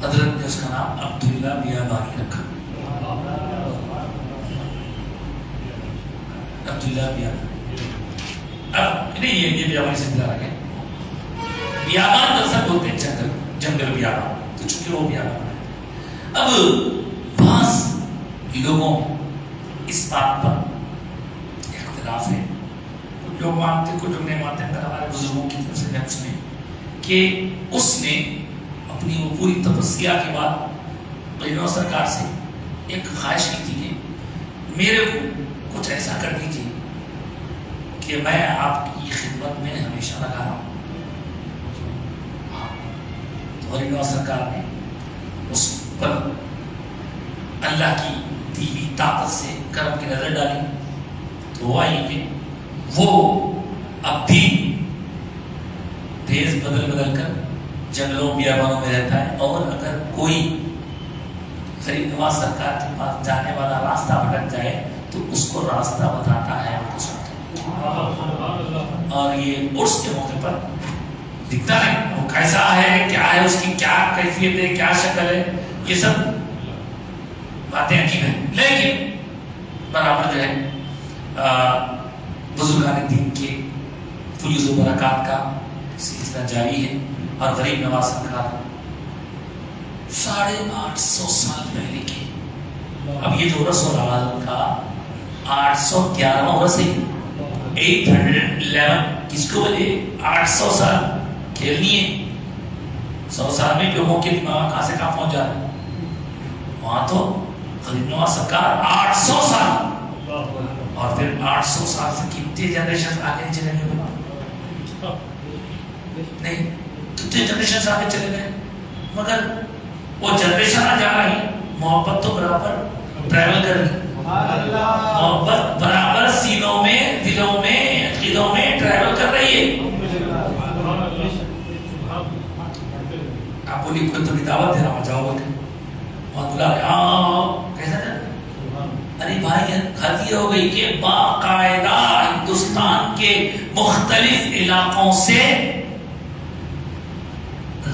حضرت نے اس کا نام عبداللہ بیابانی رکھا. عبداللہ بیابانی، اب نہیں یہ بیابانی سے دلا رکھے، بیابان دراصل بولتے ہیں جنگل، جنگل بیابان، تو چونکہ وہ بیابان ہے. اب بعض لوگوں اس بات پر اختلاف ہے، کچھ لوگ مانتے کچھ لوگ نہیں مانتے، اگر ہمارے بزرگوں کی طرف سے نقص میں کہ اس نے اپنی وہ پوری تپسیا کے بعد غریب نواز سرکار سے ایک خواہش کی تھی کہ میرے کو کچھ ایسا کر دیجیے کہ میں آپ کی خدمت میں ہمیشہ لگا رہا ہوں. تو غریب نواز سرکار نے اس پر اللہ کی دی ہوئی طاقت سے کرم کی نظر ڈالی، تو ہوا یہ کہ وہ اب بھی دیش بدل بدل کر جنگلوں بیابانوں میں رہتا ہے، اور اگر کوئی غریب نواز سرکار کے پاس جانے والا راستہ بھٹک جائے تو اس کو راستہ بتاتا ہے اور اور یہ عرس کے موقع پر دکھتا ہے وہ کیسا ہے، کیا ہے، اس کی کیا کیفیت ہے، کیا شکل ہے، یہ سب باتیں عجیب ہیں. لیکن برابر جو ہے بزرگان دین کے فیوز و برکات کا سلسلہ جاری ہے، اور غریب نواز سرکار 850 سال پہلے کے، اب یہ جو عرس ہو رہا ہے ان کا 811واں عرس ہے. 811 کس کو بولے 800 سال کھیلنی ہے، 100 سال میں لوگوں کے دماغ کہاں سے کہاں پہنچ جا رہا ہے. وہاں تو غریب نواز سرکار 800 سال، اور پھر 800 سال سے کتنے جنریشن آگے چلے گئے، نہیں کتنے جنریشن آگے چلے گئے، مگر وہ جنریشن جا رہی، محبت تو برابر ٹریول کر رہی، محبت برابر سینوں میں، دلوں میں، عقیدوں میں ٹریول کر رہی ہے. آپ بولی کوئی تو دعوت دے رہا ہوں جاؤ بولتے وہاں بلا رہے ہاں کیسا تھا. ارے بھائی حد یہ ہو گئی کہ باقاعدہ ہندوستان کے مختلف علاقوں سے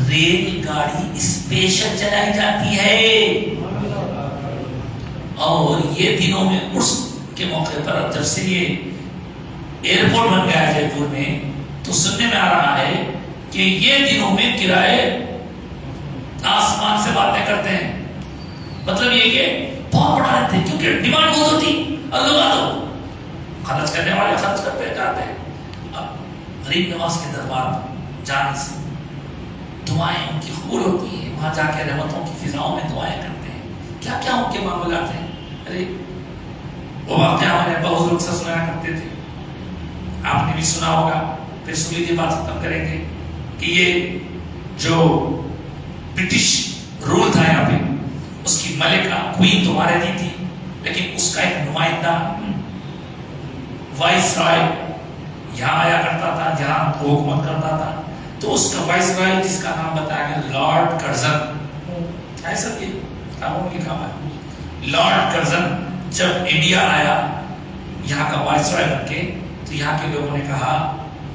ریل گاڑی اسپیشل چلائی جاتی ہے، اور یہ دنوں میں عرس کے موقع پر جب سے یہ ایئرپورٹ بن گیا ہے جے پور میں، تو سننے میں آ رہا ہے کہ یہ دنوں میں کرائے آسمان سے باتیں کرتے ہیں. مطلب یہ کہ بہت بڑا رہتے ہیں کیونکہ ڈیمانڈ بہت ہوتی، اور لوگ تو خرچ کرنے والے خرچ کرتے جاتے ہیں. اب غریب نواز کے دربار جانے سے دعائیں ان کی قبول ہوتی ہیں، وہاں جا کے رحمتوں کی فضاؤں میں دعائیں کرتے ہیں. کیا کیا ان کے معاملات ہیں، ارے وہ واقعہ ہمارے ابا حضور سے سنایا کرتے تھے، آپ نے بھی سنا ہوگا، پھر سن لیجیے بات ختم کریں گے کہ یہ جو برٹش رول تھا یہاں پہ، اس کی ملکہ کوئین تو ہمارے نہیں تھی، لیکن اس کا ایک نمائندہ وائس رائے یہاں آیا کرتا تھا جہاں وہ حکومت کرتا تھا. تو اس کا وائس رائے جس کا نام بتایا گیا لارڈ کرزن، ایسا یہ کتابوں میں لکھا ہوا ہے. لارڈ کرزن جب انڈیا آیا یہاں کا وائس رائے بن کے، تو یہاں کے لوگوں نے کہا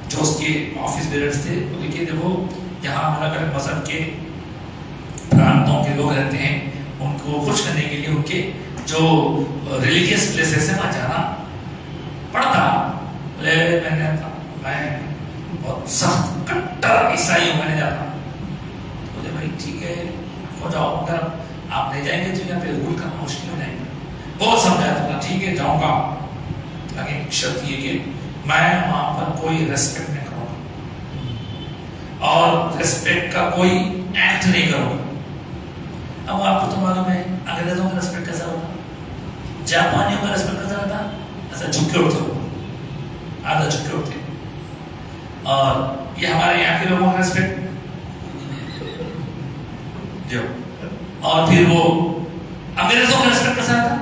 جو اس کے آفس بیررز تھے، وہ دیکھیے دیکھو جہاں الگ الگ مذہب کے پرانتوں کے لوگ رہتے ہیں ان کو خوش کرنے کے لیے ان کے جو ریلیجیس پلیسز ہیں وہاں جانا پڑتا. میں بہت سخت کٹر عیسائی ہوں, میں نے جاتا مجھے بھائی ٹھیک ہے ہو جاؤ, اگر آپ نہیں جائیں گے تو یہاں پہ رول کرنا مشکل ہو جائے گا. بہت سمجھایا تھا ٹھیک ہے جاؤں گا, لیکن شرط یہ کہ میں وہاں پر کوئی ریسپیکٹ نہیں کروں گا اور ریسپیکٹ کا کوئی ایکٹ نہیں کروں گا. اب آپ کو تو معلوم ہے انگریزوں کا ریسپیکٹ کیسا ہوتا, جاپانیوں کا ریسپیکٹ کیسا ہوتا, ایسا جھک کے اٹھتے ہو, آدھا جھک کے اٹھتے. اور یہ ہمارے یہاں کے لوگوں کا ریسپیکٹ جو, اور پھر وہ انگریزوں کا ریسپیکٹ کیسا ہوتا,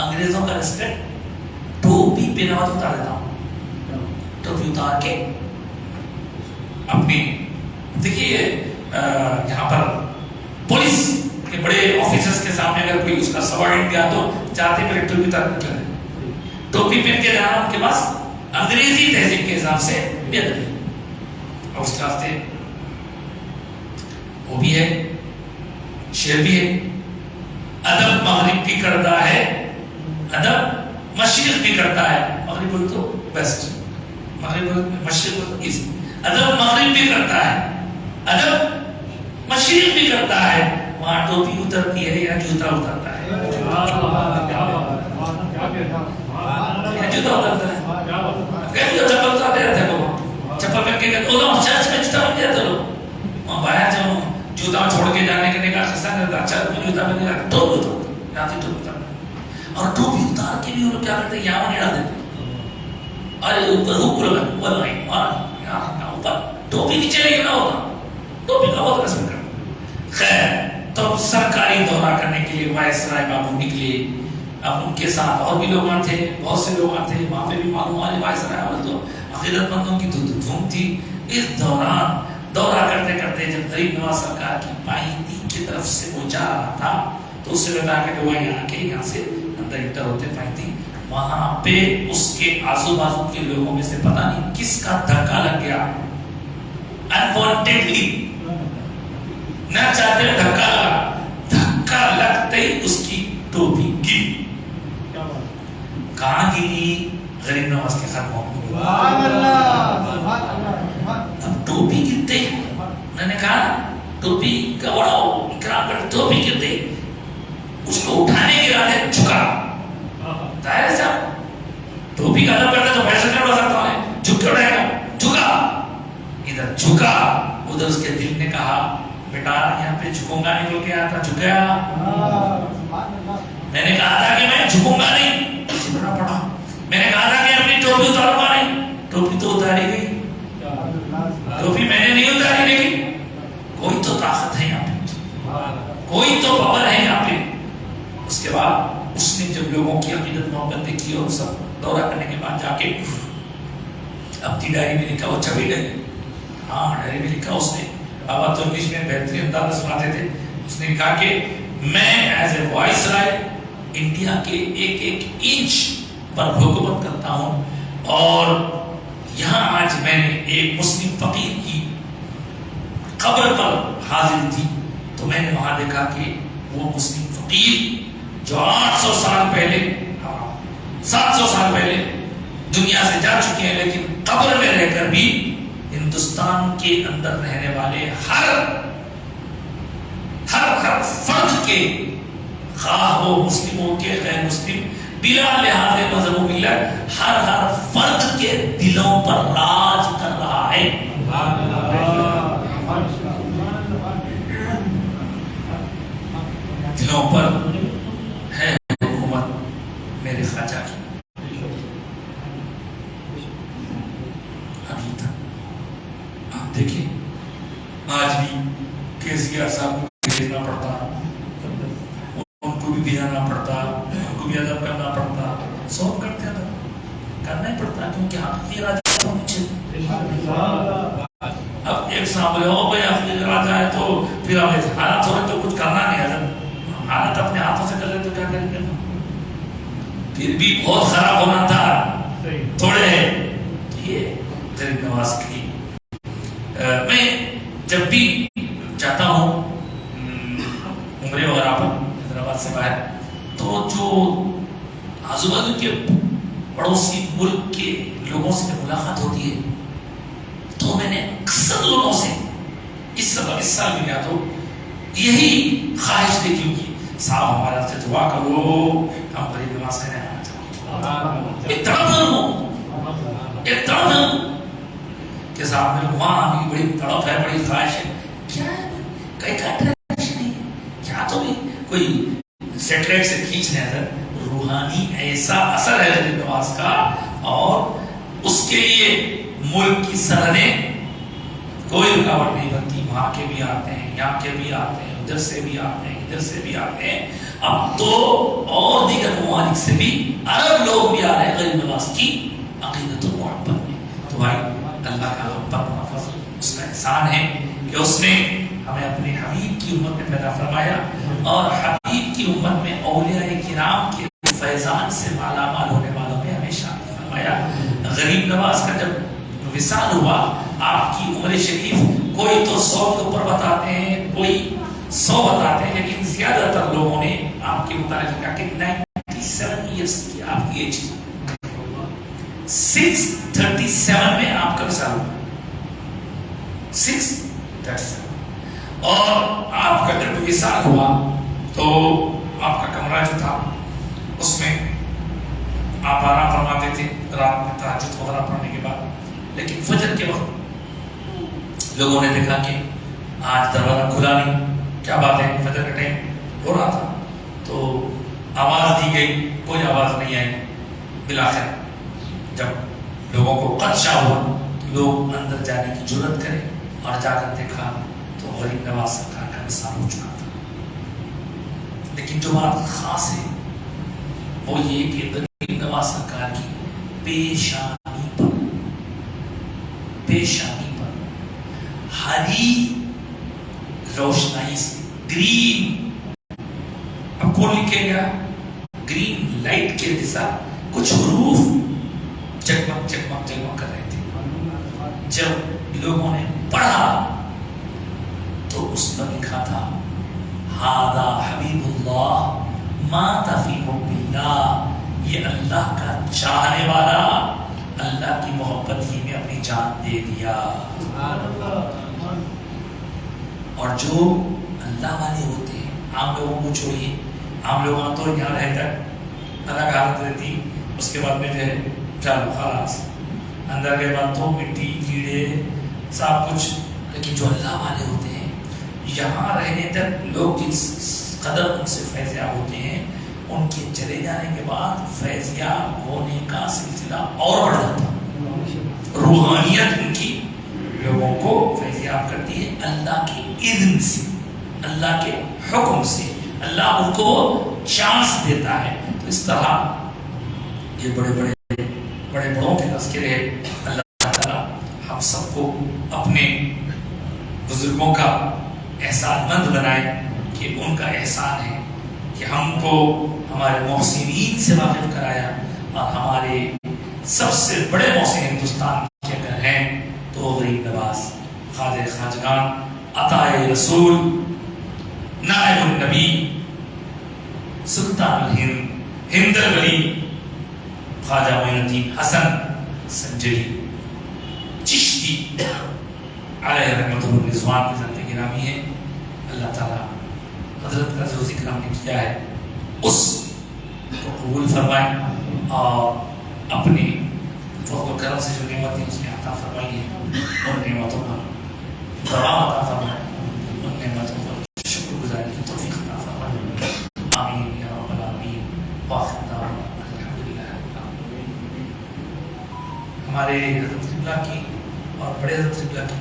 انگریزوں کا ریسپیکٹ ٹوپی پہنا ہوا تو اتار دیتا ہوں, ٹوپی اتار کے اپنی. دیکھیے یہاں پر پولیس کے بڑے آفیسرز کے سامنے اگر کوئی اس کا سوارڈ گیا تو چاہتے میرے ٹوپی اتار کے چلے, ٹوپی پہن کے جانا ان کے پاس انگریزی تہذیب کے حساب سے بے ادبی. اور اس کے واسطے وہ بھی ہے, شعر بھی ہے, ادب مغرب بھی کرتا ہے, ادب مشرق بھی کرتا ہے. مغرب بول تو بیسٹ, مغرب بول مشرق بول تو ایزی. ادب مغرب بھی کرتا ہے, ادب مشرق بھی کرتا ہے. وہاں ٹوپی اترتی ہے یا جوتا اترتا ہے, جوتا اترتا ہے. چپل اتارتے رہتے ہیں, چپل پہن کے چرچ میں جوتا پہن کے رہتے لوگ. وہاں باہر جب جوتا چھوڑ کے جانے کے کا خستہ نہیں رہتا, چل جوتا پہن کے ٹوپی اتارتا. اور ٹوپی اتار کے بھی وہ کیا کرتے ہیں, یہاں نہیں ڈال دیتے. ارے اوپر اوپر ٹوپی نیچے نہیں گنا ہوتا, ٹوپی کا بہت رسم کرتا. خیر تو سرکاری دورہ کرنے کے لیے وائسرائے بابو نکلے. اب ان کے ساتھ اور بھی لوگ تھے, بہت سے لوگ تھے وہاں پہ بھی معلوم والے وائسرائے والے تو عقیدت مندوں کی دھوم تھی. اس دوران دورہ کرتے کرتے جب غریب نواز سرکار کی پائیتی کی طرف سے وہ جا رہا تھا تو اس سے بتا کہ لوگ یہاں کے یہاں سے اندر انٹر ہوتے پائیتی. وہاں پہ اس کے آزو بازو کے لوگوں میں سے پتہ نہیں کس کا دھکا لگ گیا, انوانٹیڈلی نہ چاہتے ہوئے دھکا لگا. دھکا لگتے ہی اس کی ٹوپی گری. کہاں گری, غریب نواز کے ختم ہو گئی. اب ٹوپی گرتے میں نے کہا ٹوپی کا بڑا اکرام کر, ٹوپی گرتے اس کو اٹھانے کے بعد جھکا. ظاہر ہے صاحب ٹوپی کا ادب کرتا تو پیسے نہیں اڑا سکتا ہے, جھک کے اڑائے گا. جھکا, ادھر جھکا, ادھر اس کے دل نے کہا بیٹا یہاں پہ جھکوں گا نہیں, بول کے آیا تھا جھکیا. میں نے کہا تھا کہ میں جھکوں گا نہیں, جھکنا پڑا. میں نے کہا تھا کہ اپنی ٹوپی اتاروں گا نہیں, ٹوپی تو اتاری گئی. ٹوپی میں نے نہیں اتاری, لیکن کوئی تو طاقت ہے یہاں پہ, کوئی تو پاور ہے یہاں پہ. اس کے بعد اس نے جب لوگوں کی عقیدت محبت دیکھی اور سب دورہ کرنے کے بعد جا کے اپنی ڈائری میں لکھا, وہ چھپی گئی. ہاں ڈائری میں لکھا اس نے, بابا تو انگلش میں بہترین انداز میں سناتے تھے. اس نے کہا کہ میں as a viceroy India کے ایک ایک انچ پر حکومت کرتا ہوں, اور یہاں آج میں نے ایک مسلم فقیر کی قبر پر حاضر تھی تو میں نے وہاں دیکھا کہ وہ مسلم فقیر جو 800 سال پہلے 700 سال پہلے دنیا سے جا چکے ہیں, لیکن قبر میں رہ کر بھی ہندوستان کے اندر رہنے والے ہر فرد کے, خواہ وہ مسلم ہو کے غیر مسلم, بلا لحاظ مذہب و ملت, ہر فرد کے دلوں پر راج کر رہا ہے. دلوں پر ہے حکومت میرے خواجہ کی. ابھی تک آپ دیکھیں آج بھی کیسیر صاحب کو بھیجنا پڑتا, ان کو بھی بھیجانا پڑتا, ان کو بھی ادب کرنا پڑتا. سو کرتے ادب کرنا ہی پڑتا کیونکہ حقیقی راجہ مجھے. اب ایک سامنے ہو بھائی حقیقی راجہ ہے تو پھر ہمیں حالات ہو رہے تو کچھ کرنا نہیں ہے, حالت اپنے ہاتھوں سے کر لیں تو کیا کریں گے. پھر بھی بہت خراب ہونا تھا, تھوڑے یہ غریب نواز کی. میں جب عمرے وغیرہ پر حیدرآباد سے باہر، تو جو آزو بازو کے پڑوسی ملک کے لوگوں سے ملاقات ہوتی ہے تو میں نے اکثر لوگوں سے اس سال بھی گیا تو یہی خواہش دیکھی کہ صاحب ہمارا سے دعا کرو، ہم غریب نواز کرنے آنا چاہتے ایک تڑپ کہ صاحب میرے وہاں آنے کی بڑی تڑپ ہے، بڑی خواہش ہے، کیا ہے کئی کنٹریکشن نہیں ہے کیا، تو بھی کوئی سیٹلائٹ سے کھینچ رہے ہیں، روحانی ایسا اثر ہے غریب نواز کا، اور اس کے لیے ملک کی سرحدیں کوئی رکاوٹ نہیں بنتی، وہاں کے بھی آتے ہیں، یہاں کے بھی آتے ہیں، ادھر سے بھی آتے ہیں، ادھر سے بھی آتے ہیں، اب تو اور دیگر ممالک سے بھی عرب لوگ بھی آ رہے ہیں غریب نواز کی عقیدت و محبت میں۔ تو بھائی اللہ کا ہم پر فضل، اس کا احسان ہے کہ اس نے ہمیں اپنے حبیب کی امت میں پیدا فرمایا، اور حبیب کی امت میں اولیاء کرام کے فیضان سے مالا مال ہونے والوں میں ہمیں شامل فرمایا۔ غریب نواز کا جب وصال ہوا، آپ کی عمر شریف کوئی تو 100 کے اوپر بتاتے ہیں، کوئی 100 بتاتے ہیں، لیکن زیادہ تر لوگوں نے آپ کے متعلق کہا کہ 97 ایئرس کی آپ کی ایج تھی، 637 میں آپ کا وصال ہوا، 637، اور آپ کا جب وصال ہوا تو آپ کا کمرہ جو تھا اس میں آپ آرام فرماتے تھے رات میں تہجد وغیرہ پڑھنے کے بعد، لیکن فجر کے وقت لوگوں نے دیکھا کہ آج دروازہ کھلا نہیں، کیا بات ہے، فجر کا ٹائم ہو رہا تھا، تو آواز دی گئی، کوئی آواز نہیں آئی، بالآخر جب لوگوں کو خدشہ ہوا لوگ اندر جانے کی جرات کرے، اور جا کر دیکھا تو غریب نواز سرکار کا وصال ہو چکا تھا۔ لیکن جو بات خاص ہے وہ یہ کہ غریب نواز سرکار کی پیشانی پر ہری روشنائی سے، گرین، اب کون لکھے گا، گرین لائٹ کے جیسا کچھ حروف جگمگ جگمگ جگمگ کر رہے تھے۔ جب لوگوں نے پڑھا تو اس پر لکھا تھا ہذا حبیب اللہ مات فی حب اللہ، یہ اللہ کا چاہنے والا اللہ کی محبت ہی میں اپنی جان دے دیا۔ اور جو اللہ والے ہوتے ہیں، عام لوگوں کو چھوڑیے، عام لوگوں تو یہاں رہ کر الگ حالت رہتی، اس کے بعد میں جو ہے چلو خلاص اندر کے بعد تو مٹی کیڑے سب کچھ، لیکن جو اللہ والے ہوتے ہیں یہاں رہنے تک لوگ جس قدر ان سے فیضیاب ہوتے ہیں، ان کے چلے جانے کے بعد فیضیاب ہونے کا سلسلہ اور بڑھ جاتا ہے، روحانیت ان کی لوگوں کو فیضیاب کرتی ہے اللہ کے اذن سے، اللہ کے حکم سے، اللہ ان کو چانس دیتا ہے۔ تو اس طرح یہ بڑے بڑوں کے تذکرے اللہ تعالیٰ ہم سب کو اپنے بزرگوں کا احسان مند بنائے، کہ ان کا احسان ہے کہ ہم کو ہمارے محسنین سے واقف کرایا، اور ہمارے سب سے بڑے محسن ہندوستان کے اگر ہیں تو غریب نواز، خواجہ خواجگان، عطائے رسول، نائب النبی، سلطان الہند، ہند الولی، خواجہ معین الدین حسن سنجری چشتی علیہ رحمۃ الرضوان کی ذات گرامی ہے۔ اللہ تعالیٰ حضرت کا جو ذکر ہم نے کیا ہے اس کو قبول فرمائے، اور اپنے فضل و کرم سے جو نعمتیں اس میں عطا فرمائی ہیں ان نعمتوں کا دوام عطا فرمائے، ان نعمتوں پر شکر گزاری کی توفیق عطا فرمائے، آمین یا رب العالمین۔ وآخر دعوانا الحمدللہ رب العالمین۔ ہمارے حضرت قبلہ کی اور بڑے حضرت قبلہ کی